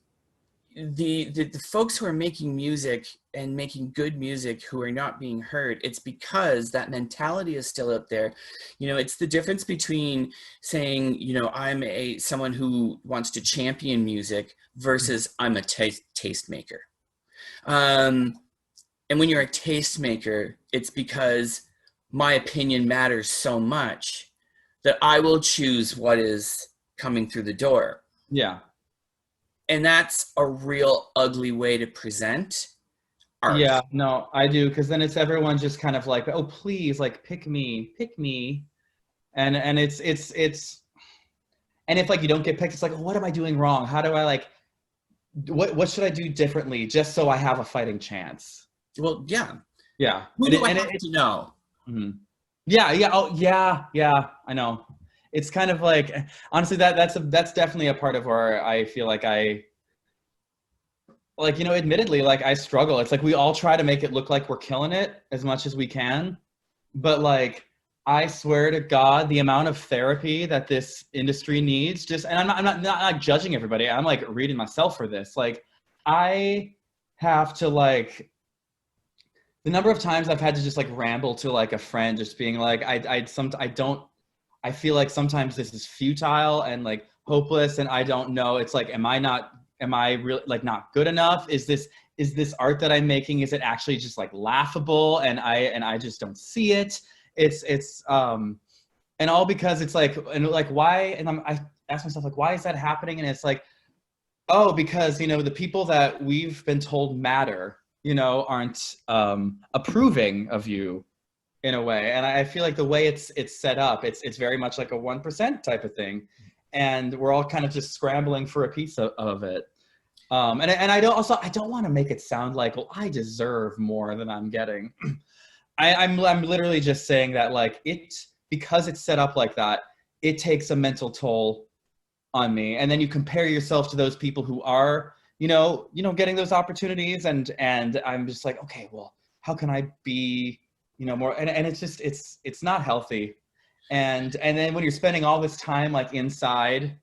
the folks who are making music and making good music who are not being heard, it's because that mentality is still out there. It's the difference between saying, I'm someone who wants to champion music versus I'm a tastemaker. And when you're a tastemaker, it's because my opinion matters so much that I will choose what is coming through the door. Yeah. And that's a real ugly way to present art. Yeah, no, I do, because then it's everyone just kind of like, oh, please, like pick me. And it's And if like you don't get picked, it's like, what am I doing wrong? How do I like, what should I do differently just so I have a fighting chance? Well, yeah. Yeah. Who And do I have to know? mhm. Yeah, yeah, oh yeah, yeah, I know. It's kind of like, honestly, that's definitely a part of where I feel like like, you know, admittedly, like I struggle. It's like we all try to make it look like we're killing it as much as we can. But like, I swear to God, the amount of therapy that this industry needs, just, and I'm not judging everybody. I'm like reading myself for this. Like, I have to like, the number of times I've had to just like ramble to like a friend, just being like, I don't, I feel like sometimes this is futile and like hopeless, and I don't know. It's like, am I really like not good enough? Is this art that I'm making? Is it actually just like laughable? And I just don't see it. It's and all because it's like, and like why? And I ask myself like, why is that happening? And it's like, oh, because you know the people that we've been told matter, you know, aren't approving of you in a way. And I feel like the way it's set up, it's very much like a 1% type of thing, and we're all kind of just scrambling for a piece of it. And I don't want to make it sound like, well, I deserve more than I'm getting. I'm literally just saying that like because it's set up like that, it takes a mental toll on me. And then you compare yourself to those people who are, getting those opportunities, and I'm just like, okay, well, how can I be, more, and it's just it's not healthy. And then when you're spending all this time like inside,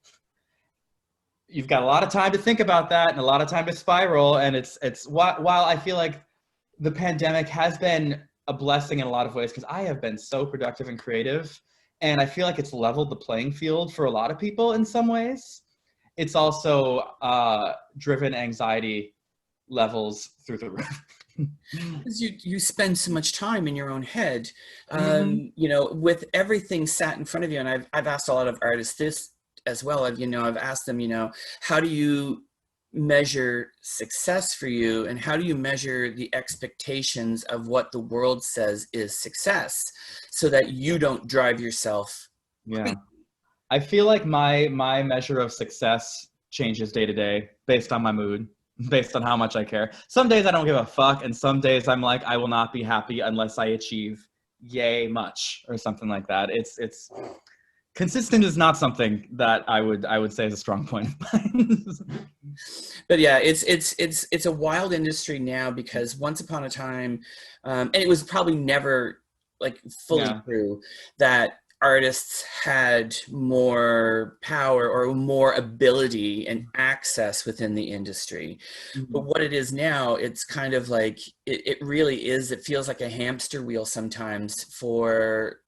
you've got a lot of time to think about that and a lot of time to spiral. And it's while I feel like the pandemic has been a blessing in a lot of ways, because I have been so productive and creative, and I feel like it's leveled the playing field for a lot of people in some ways. It's also driven anxiety levels through the roof. Because you spend so much time in your own head, Mm-hmm. with everything sat in front of you. And I've asked a lot of artists this as well. I've asked them, how do you measure success for you, and how do you measure the expectations of what the world says is success, so that you don't drive yourself Yeah. crazy? I feel like my measure of success changes day to day based on my mood, based on how much I care. Some days I don't give a fuck, and some days I'm like, I will not be happy unless I achieve yay much or something like that. It's consistent is not something that I would say is a strong point of mine. But yeah, it's a wild industry now, because once upon a time, and it was probably never like fully Yeah. true, that artists had more power or more ability and access within the industry. But Mhm. what it is now, it's kind of like it really is. It feels like a hamster wheel sometimes for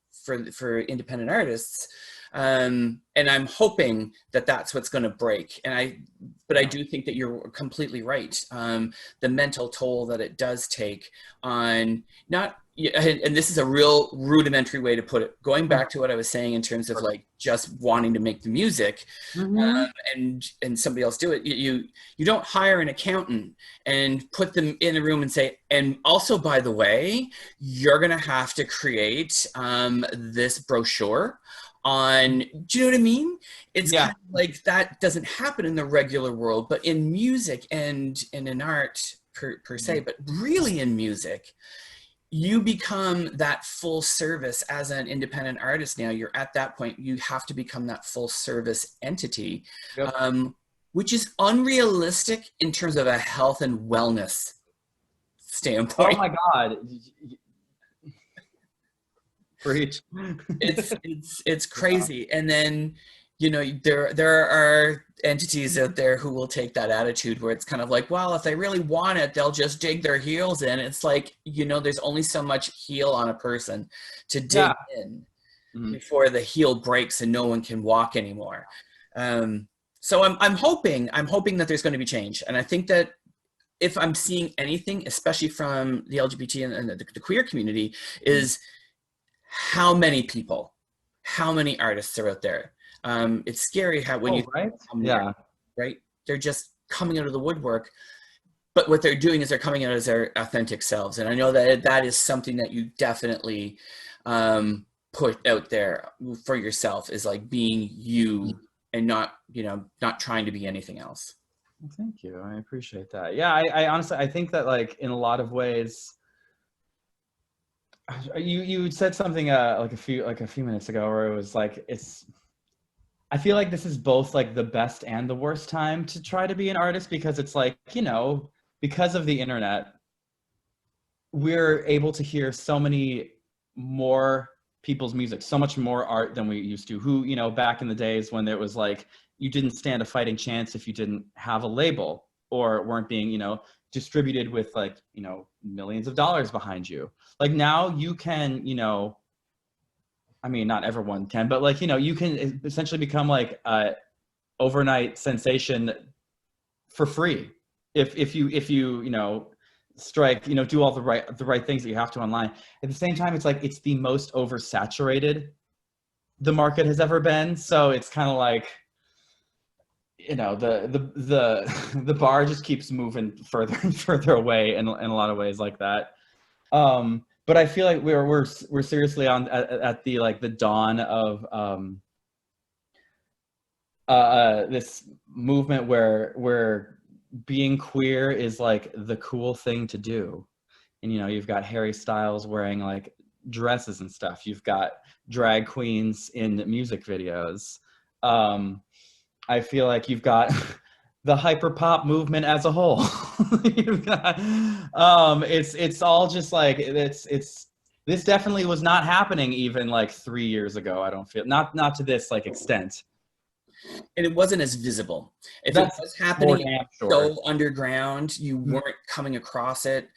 independent artists. And I'm hoping that that's what's going to break. But I Yeah. do think that you're completely right. The mental toll that it does take on not, and this is a real rudimentary way to put it, going back to what I was saying in terms of like just wanting to make the music, Mm-hmm. and somebody else do it. You don't hire an accountant and put them in a room and say, and also, by the way, you're going to have to create this brochure on, do you know what I mean? It's Yeah. kind of like that doesn't happen in the regular world, but in music and in art per se, Mhm. but really in music, you become that full service as an independent artist. Now you're at that point, you have to become that full service entity, Yep. which is unrealistic in terms of a health and wellness Oh standpoint. my God. Preach. It's Yeah. crazy. And then, there are entities out there who will take that attitude where it's kind of like, well, if they really want it, they'll just dig their heels in. It's like, there's only so much heel on a person to Yeah. dig in Mhm. before the heel breaks and no one can walk anymore. Um, so I'm hoping that there's going to be change. And I think that if I'm seeing anything, especially from the LGBT and the queer community, Mhm. is how many people, how many artists are out there. It's scary how when you Oh, think right? how many Yeah. artists, right? They're just coming out of the woodwork, but what they're doing is they're coming out as their authentic selves. And I know that that is something that you definitely put out there for yourself, is like being you. and not, not trying to be anything else. Well, thank you. I appreciate that. Yeah, I honestly, I think that like in a lot of ways, you said something like a few minutes ago where it was like I feel like this is both like the best and the worst time to try to be an artist, because it's like, because of the internet, we're able to hear so many more people's music, so much more art than we used to, who, back in the days when there was like, you didn't stand a fighting chance if you didn't have a label or weren't being, distributed with like, millions of dollars behind you. Like now you can, I mean, not everyone can, but like, you can essentially become like a overnight sensation for free if you strike, do all the right things that you have to online. At the same time, it's like it's the most oversaturated the market has ever been. So it's kind of like, the bar just keeps moving further and further away in a lot of ways like that. But I feel like we're seriously on at the like the dawn of this movement where being queer is like the cool thing to do. And you've got Harry Styles wearing like dresses and stuff. You've got drag queens in music videos. I feel like you've got the hyper pop movement as a whole. You've got, it's all just like this definitely was not happening even like 3 years ago. I don't feel, not to this like extent. And it wasn't as visible. If That's it was happening sure. so underground, you weren't coming across it.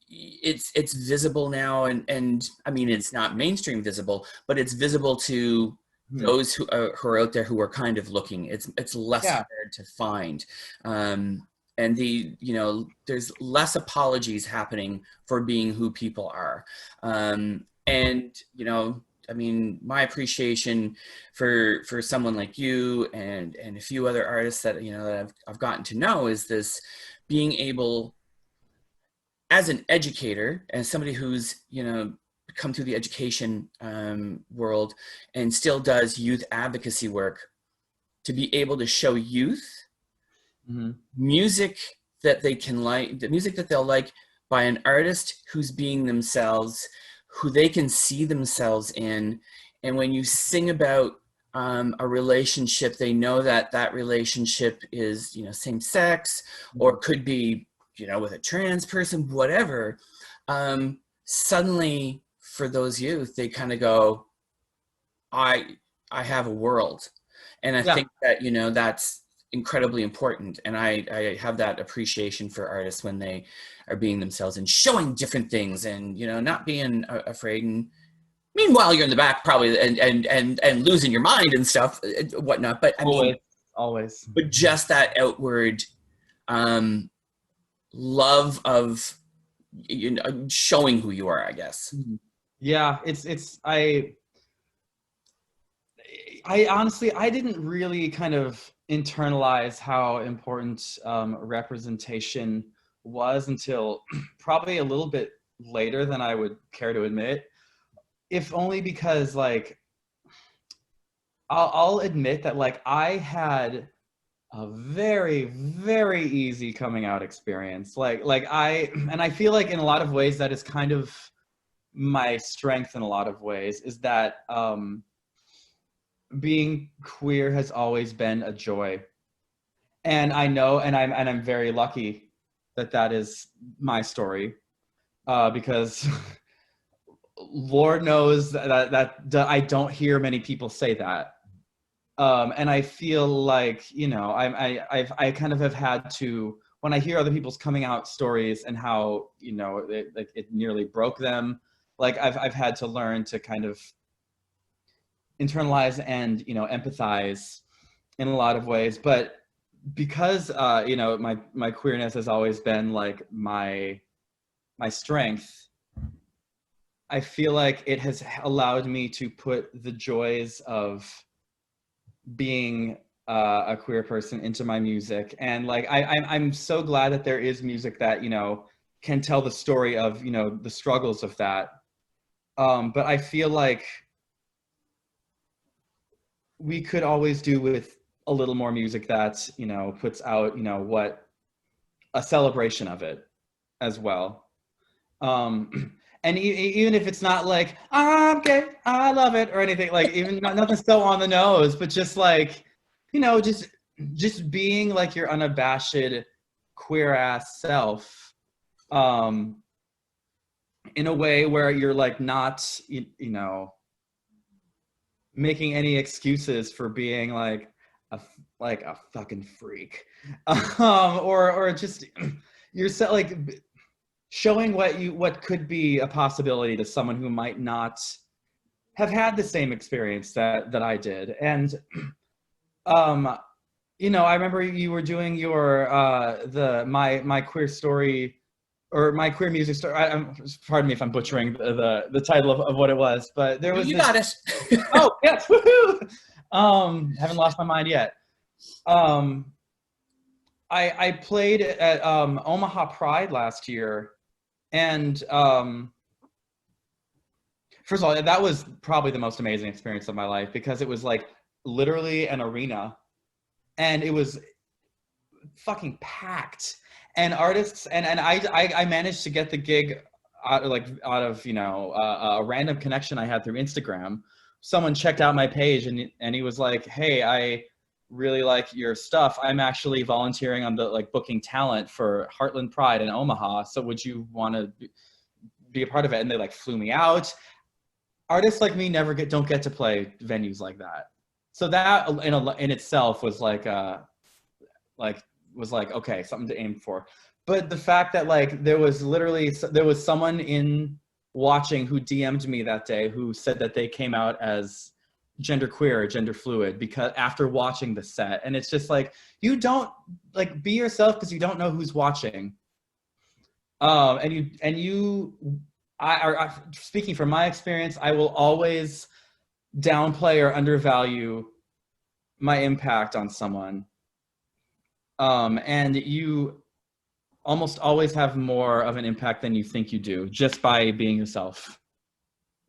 It's visible now, and I mean, it's not mainstream visible, but it's visible to those who are out there who are kind of looking. It's less hard to find. And there's less apologies happening for being who people are. I mean, my appreciation for someone like you and a few other artists that that I've gotten to know is this being able, as an educator and somebody who's come through the education world and still does youth advocacy work, to be able to show youth music that they can like, the music that they'll like by an artist who's being themselves, who they can see themselves in. And when you sing about a relationship, they know that that relationship is, same sex, or could be, with a trans person, whatever. Suddenly for those youth, they kind of go, I have a world. And I think that, that's incredibly important. And I have that appreciation for artists when they are being themselves and showing different things and, not being afraid. And meanwhile, you're in the back probably and losing your mind and stuff, whatnot. But I mean, always. But just that outward love of showing who you are, I guess. Yeah, I honestly, I didn't really kind of internalize how important representation was until probably a little bit later than I would care to admit. If only because like, I'll admit that like I had a very, very easy coming out experience. And I feel like in a lot of ways that is kind of my strength in a lot of ways, is that being queer has always been a joy. And I know, and I'm very lucky that that is my story, because Lord knows that I don't hear many people say that. And I feel like, I kind of have had to, when I hear other people's coming out stories and how, it nearly broke them, like I've had to learn to kind of internalize and, empathize in a lot of ways. But because, my queerness has always been like my strength, I feel like it has allowed me to put the joys of being a queer person into my music. And like I'm so glad that there is music that can tell the story of the struggles of that. But I feel like we could always do with a little more music that, you know, puts out, you know, what a celebration of it as well. And even if it's not like I'm gay, I love it or anything, like even nothing so on the nose, but just like, you know, just being like your unabashed queer ass self, in a way where you're like not, you know, making any excuses for being like a fucking freak, or just you're like showing what could be a possibility to someone who might not have had the same experience that I did. And you know, I remember you were doing your my queer story, or my queer music story. Pardon me if I'm butchering the title of what it was, but there was You this. got it. Oh yes, woohoo! Haven't lost my mind yet. I played at Omaha Pride last year, and first of all, that was probably the most amazing experience of my life, because it was like literally an arena, and it was fucking packed, and artists, and I managed to get the gig out of, you know, a random connection I had through Instagram. Someone checked out my page, and he was like, hey, I really like your stuff. I'm actually volunteering on the like booking talent for Heartland Pride in Omaha, so would you want to be a part of it? And they like flew me out. Artists like me don't get to play venues like that, so that in itself was like okay, something to aim for. But the fact that like there was someone in watching who DM'd me that day who said that they came out as genderqueer or gender fluid because after watching the set, and it's just like, you don't like be yourself because you don't know who's watching. Speaking from my experience, I will always downplay or undervalue my impact on someone. And you almost always have more of an impact than you think you do, just by being yourself,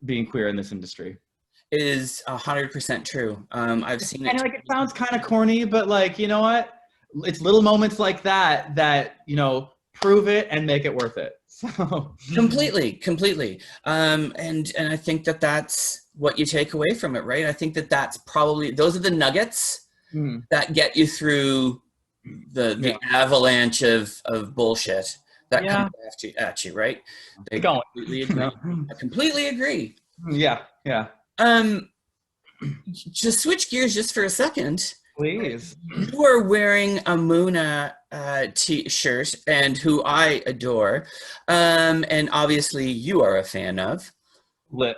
being queer in this industry. It is 100% true. I've seen it. And like, it sounds kind of corny, but like, you know what? It's little moments like that, you know, prove it and make it worth it. So Completely. And I think that that's what you take away from it, right? I think that that's probably, those are the nuggets that get you through the avalanche of bullshit that comes at you, right? I completely agree. I completely agree. Yeah. Just switch gears just for a second. Please. You are wearing a Muna t-shirt, and who I adore, and obviously you are a fan of. Lit.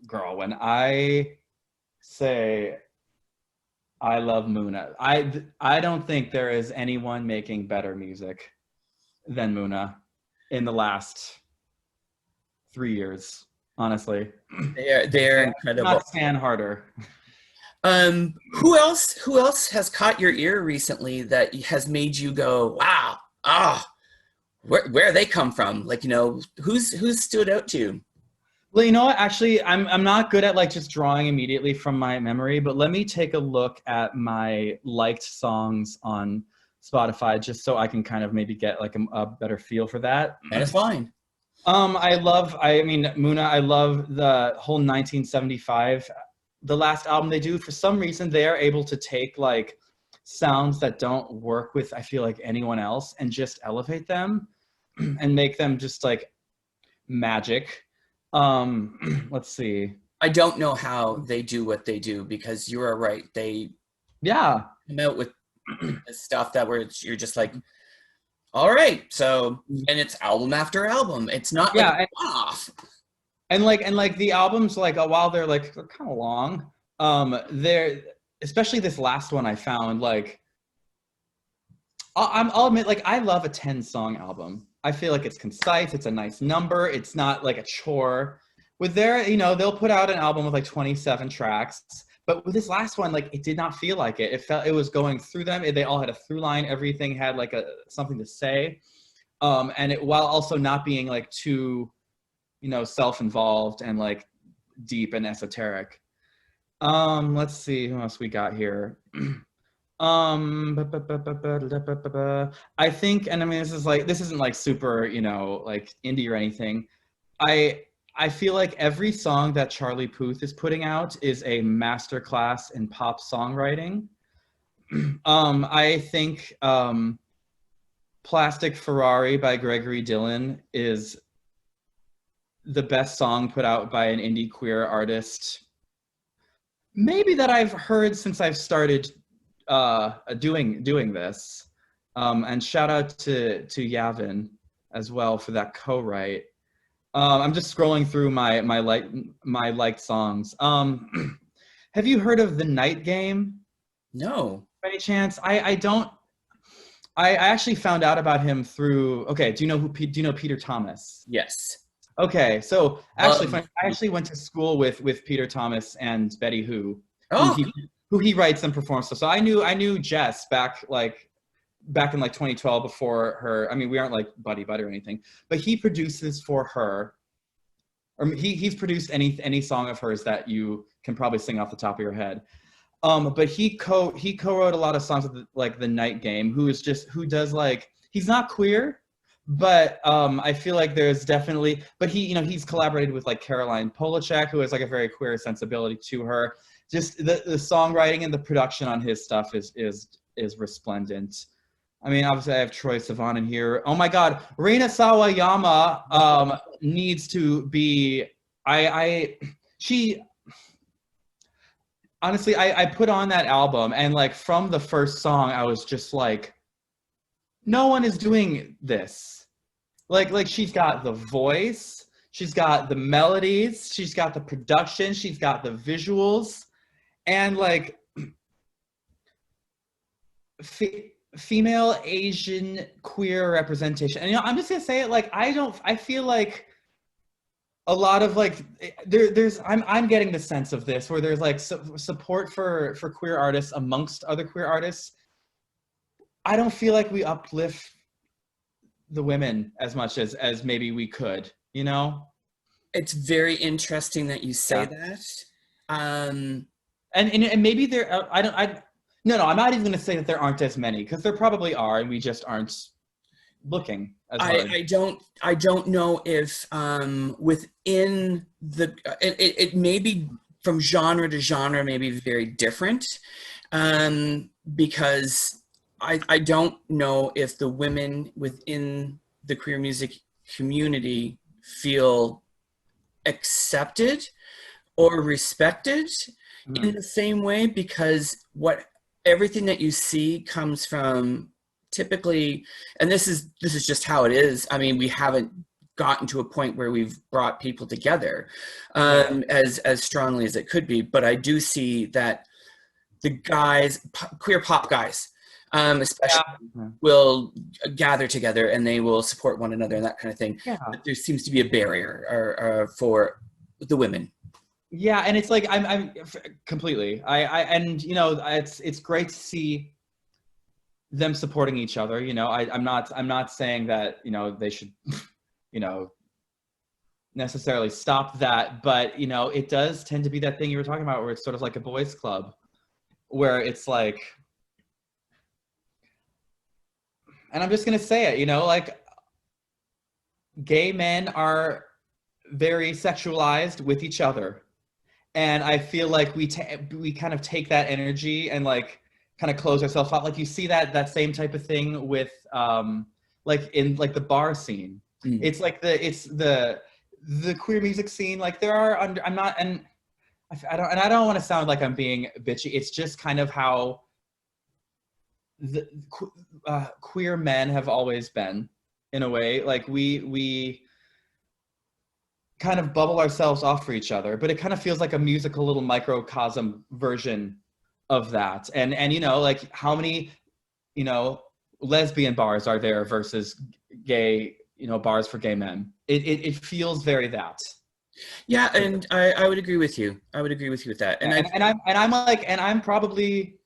Girl, when I say I love Muna, I don't think there is anyone making better music than Muna in the last 3 years, honestly. They're incredible. Not stand harder. Who else has caught your ear recently that has made you go, wow, where they come from? Like, you know, who's stood out to you? Well, you know what? Actually, I'm not good at like just drawing immediately from my memory, but let me take a look at my liked songs on Spotify just so I can kind of maybe get like a better feel for that. That is fine. I mean, Muna, I love the whole 1975, the last album they do. For some reason, they are able to take like sounds that don't work with, I feel like, anyone else and just elevate them and make them just like magic. Let's see. I don't know how they do what they do, because you are right. They come out with stuff that you're just like, all right. So, and it's album after album. It's not like off. And like the albums, like while they're kind of long, they're, especially this last one I found, like I'll admit, like I love a 10-song album. I feel like it's concise, it's a nice number, it's not like a chore. With their, you know, they'll put out an album with like 27 tracks, but with this last one, like it did not feel like it. It felt it was going through them. They all had a through line. Everything had like something to say, and while also not being like too, you know, self-involved and like deep and esoteric. Let's see who else we got here. I think, and I mean, this isn't like super, like indie or anything. I I feel like every song that Charlie Puth is putting out is a masterclass in pop songwriting. I think Plastic Ferrari by Gregory Dillon is the best song put out by an indie queer artist, maybe that I've heard since I've started doing this. And shout out to Yavin as well for that co-write. I'm just scrolling through my liked songs. Have you heard of The Night Game? No. By any chance? I don't. I actually found out about him through. Okay, do you know Peter Thomas? Yes. Okay, so actually, Love. I actually went to school with Peter Thomas and Betty Oh, who he writes and performs. So I knew Jess back in like 2012 before her. I mean, we aren't like buddy or anything, but he produces for her, or he's produced any song of hers that you can probably sing off the top of your head. But he co-wrote a lot of songs with like The Night Game, who does like, he's not queer, but I feel like there's definitely, but he's collaborated with like Caroline Polachek, who has like a very queer sensibility to her. Just the songwriting and the production on his stuff is resplendent. I mean, obviously I have Troye Sivan in here. Oh my God, Reina Sawayama needs to be. She honestly, I put on that album, and like from the first song, I was just like, no one is doing this. Like she's got the voice, she's got the melodies, she's got the production, she's got the visuals, and like female Asian queer representation. And I'm just gonna say it, like I feel like a lot of like I'm getting the sense of this where there's like support for queer artists amongst other queer artists. I don't feel like we uplift the women as much as maybe we could, it's very interesting that you say Yeah. that. Um, And maybe there, no, I'm not even going to say that there aren't as many, because there probably are, and we just aren't looking as hard. I don't know if within the it may be from genre to genre, maybe very different, because I don't know if the women within the queer music community feel accepted or respected in the same way, because everything that you see comes from typically, and this is just how it is. I mean, we haven't gotten to a point where we've brought people together as strongly as it could be, but I do see that the guys, queer pop guys, especially, will gather together and they will support one another and that kind of thing. Yeah. But there seems to be a barrier for the women. Yeah, and it's like I'm completely. And it's great to see them supporting each other. I'm not saying that they should necessarily stop that, but it does tend to be that thing you were talking about, where it's sort of like a boys' club, where it's like, and I'm just gonna say it, like gay men are very sexualized with each other. And I feel like we kind of take that energy and like kind of close ourselves off. Like you see that same type of thing with like in like the bar scene. It's like the queer music scene. Like there are I'm not, and I don't want to sound like I'm being bitchy. It's just kind of how the queer men have always been, in a way. Like we kind of bubble ourselves off for each other, but it kind of feels like a musical little microcosm version of that. And like how many lesbian bars are there versus gay bars for gay men? It feels very that. Yeah, and I would agree with you. I would agree with you with that. And I'm probably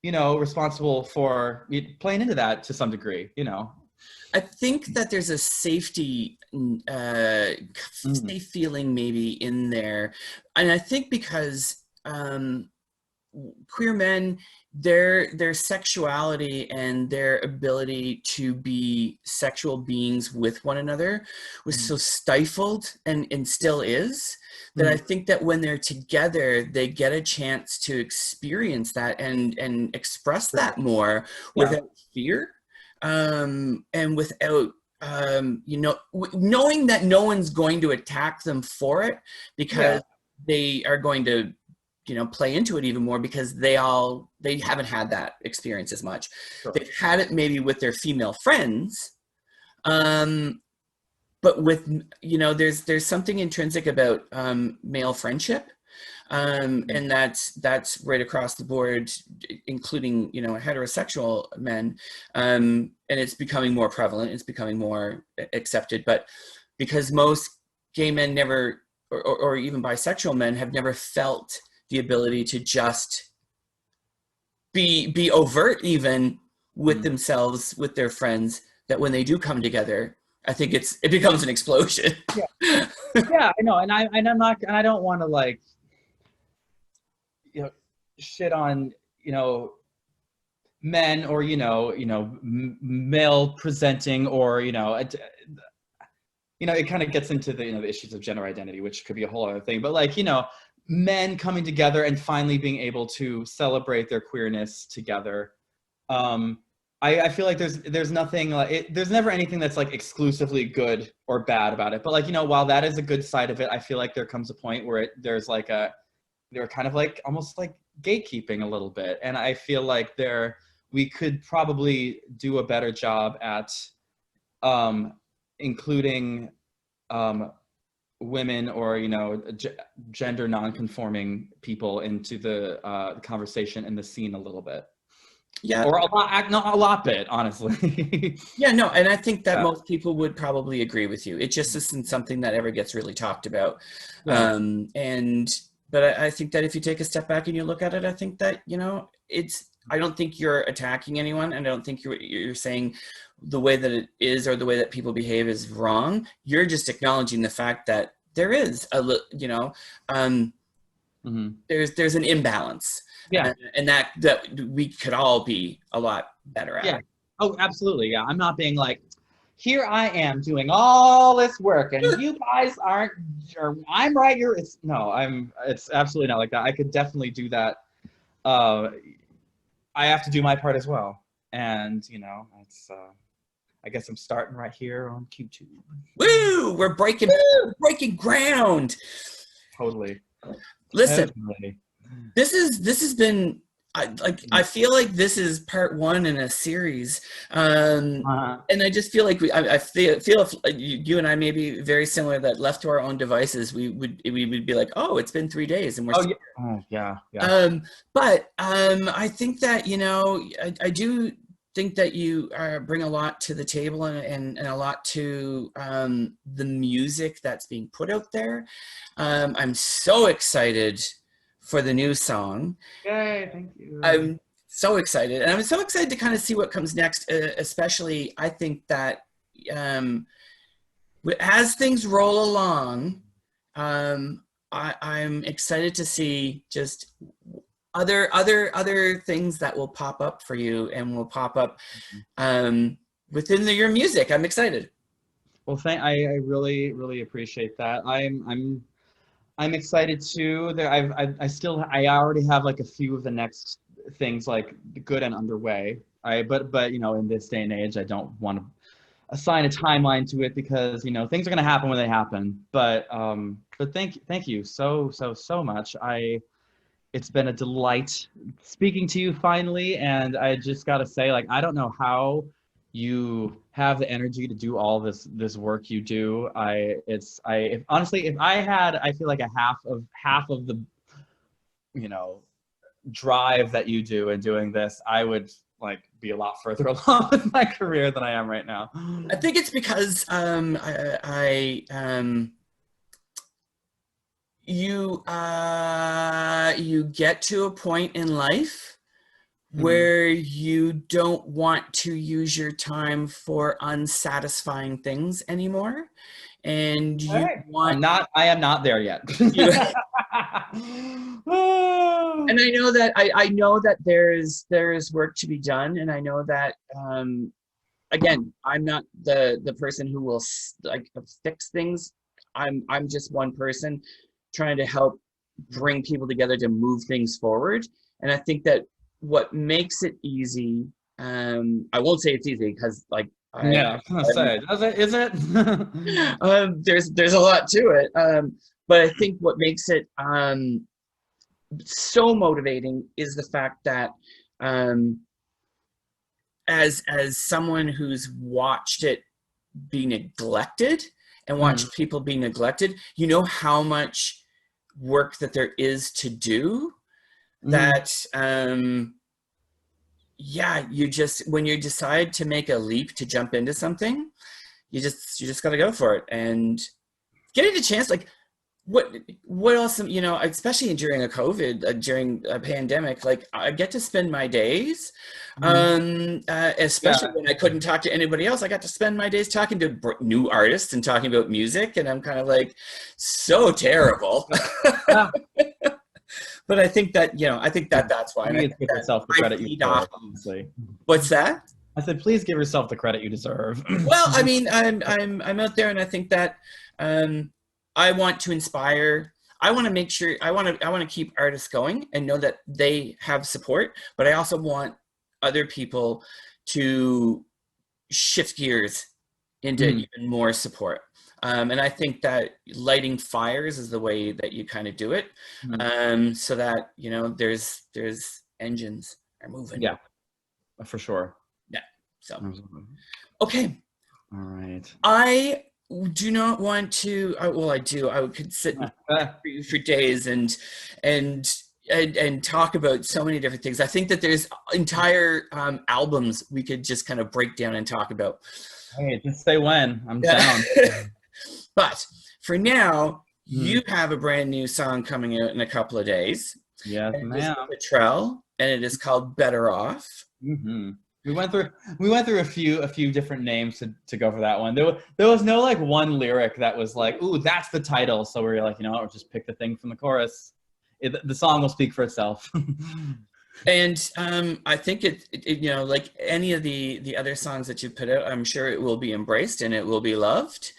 responsible for playing into that to some degree. I think that there's a safety, safe feeling maybe in there. And I think because queer men, their sexuality and their ability to be sexual beings with one another was so stifled, and still is, that I think that when they're together, they get a chance to experience that and express that more without fear, and without knowing that no one's going to attack them for it, because they are going to play into it even more, because they haven't had that experience as much. Sure. They've had it maybe with their female friends, but with, there's something intrinsic about male friendship, and that's right across the board, including heterosexual men, and it's becoming more prevalent, it's becoming more accepted. But because most gay men never, or even bisexual men, have never felt the ability to just be overt even with themselves, with their friends, that when they do come together, I think it becomes an explosion. Yeah, I know, and I don't want to shit on men, or male presenting, or it kind of gets into the issues of gender identity, which could be a whole other thing. But men coming together and finally being able to celebrate their queerness together. I feel like there's nothing there's never anything that's exclusively good or bad about it. But while that is a good side of it, I feel like there comes a point where there's they're kind of almost gatekeeping a little bit. And I feel like we could probably do a better job at including women, or gender non-conforming people into the conversation and the scene a little bit. Yeah, or not a lot bit, honestly. Yeah, no, and I think that most people would probably agree with you. It just isn't something that ever gets really talked about. But I think that if you take a step back and you look at it, I think that I don't think you're attacking anyone, and I don't think you're saying the way that it is or the way that people behave is wrong. You're just acknowledging the fact that there is there's an imbalance, and that we could all be a lot better at. Yeah. Oh, absolutely. Yeah. I'm not being here I am doing all this work, and you guys aren't. Or I'm right. It's absolutely not like that. I could definitely do that. I have to do my part as well, and it's. I guess I'm starting right here on QTube. Woo! We're breaking ground. Totally. Listen, this has been. I feel like this is part one in a series, and I just feel like I feel if you and I may be very similar, that left to our own devices, we would be like, oh, it's been 3 days and we're still yeah. But I think that I do think that you bring a lot to the table, and a lot to the music that's being put out there. I'm so excited for the new song. Yay, thank you. I'm so excited. And I'm so excited to kind of see what comes next, especially I think that as things roll along, I'm excited to see just other things that will pop up for you, and will pop up within your music. I'm excited. Well, I really, really appreciate that. I'm excited too. I already have a few of the next things good and underway. But in this day and age, I don't want to assign a timeline to it, because things are going to happen when they happen. But thank you so much. It's been a delight speaking to you finally, and I just got to say, I don't know how you have the energy to do all this work you do. Honestly, if I had, I feel like a half of the drive that you do in doing this, I would be a lot further along with my career than I am right now. I think it's because you get to a point in life where you don't want to use your time for unsatisfying things anymore, and I am not there yet. And I know that I know that there's work to be done, and I know that again, I'm not the person who will like fix things. I'm just one person trying to help bring people together to move things forward. And I think that what makes it easy, I won't say it's easy because like Yeah, I was gonna say, does it? Is it? there's a lot to it. But I think what makes it so motivating is the fact that as someone who's watched it be neglected and watched people be neglected, you know how much work that there is to do, that yeah, you just, when you decide to make a leap to jump into something, you just got to go for it. And getting the chance, like what else, you know, especially during a COVID, during a pandemic, like I get to spend my days, especially when I couldn't talk to anybody else, I got to spend my days talking to new artists and talking about music, and I'm kind of like, so terrible. But I think that, you know, I think that that's why. Please give yourself the credit you deserve, honestly. What's that? I said, please give yourself the credit you deserve. Well, I mean, I'm out there, and I think that I want to inspire. I want to make sure, I want to keep artists going and know that they have support, but I also want other people to shift gears into even more support. And I think that lighting fires is the way that you kind of do it, so that, you know, there's engines are moving. Yeah, for sure. Yeah. So, okay. All right. I do not want to. Well, I do. I could sit for days and talk about so many different things. I think that there's entire albums we could just kind of break down and talk about. Hey, just say when. I'm down. But for now, you have a brand new song coming out in a couple of days. Yes, ma'am. Trell, and it is called "Better Off." We went through a few different names to go for that one. There was no like one lyric that was like, ooh, that's the title. So we were like, you know what, we'll just pick the thing from the chorus. The song will speak for itself. And I think it, you know, like any of the other songs that you put out, I'm sure it will be embraced and it will be loved.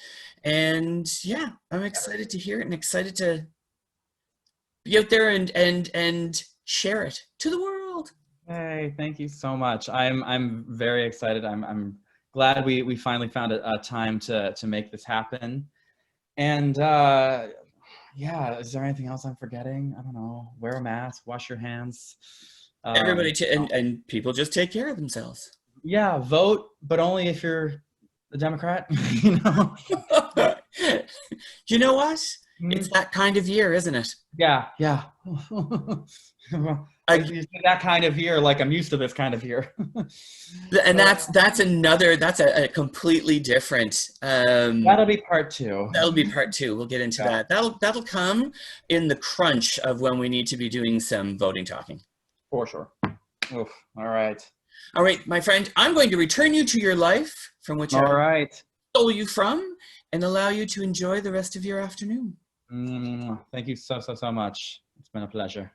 And yeah, I'm excited to hear it and excited to be out there and share it to the world. Hey, thank you so much. I'm very excited. I'm glad we finally found a time to make this happen. And yeah, is there anything else I'm forgetting? I don't know. Wear a mask, wash your hands. Everybody and people just take care of themselves. Yeah, vote, but only if you're a Democrat. You know. You know what? It's that kind of year, isn't it? Yeah. That kind of year, like I'm used to this kind of year. And that's a completely different. That'll be part two. That'll be part two. We'll get into that. That'll come in the crunch of when we need to be doing some voting talking. For sure. Oof. All right. All right, my friend. I'm going to return you to your life from which I stole you from, and allow you to enjoy the rest of your afternoon. Thank you so much. It's been a pleasure.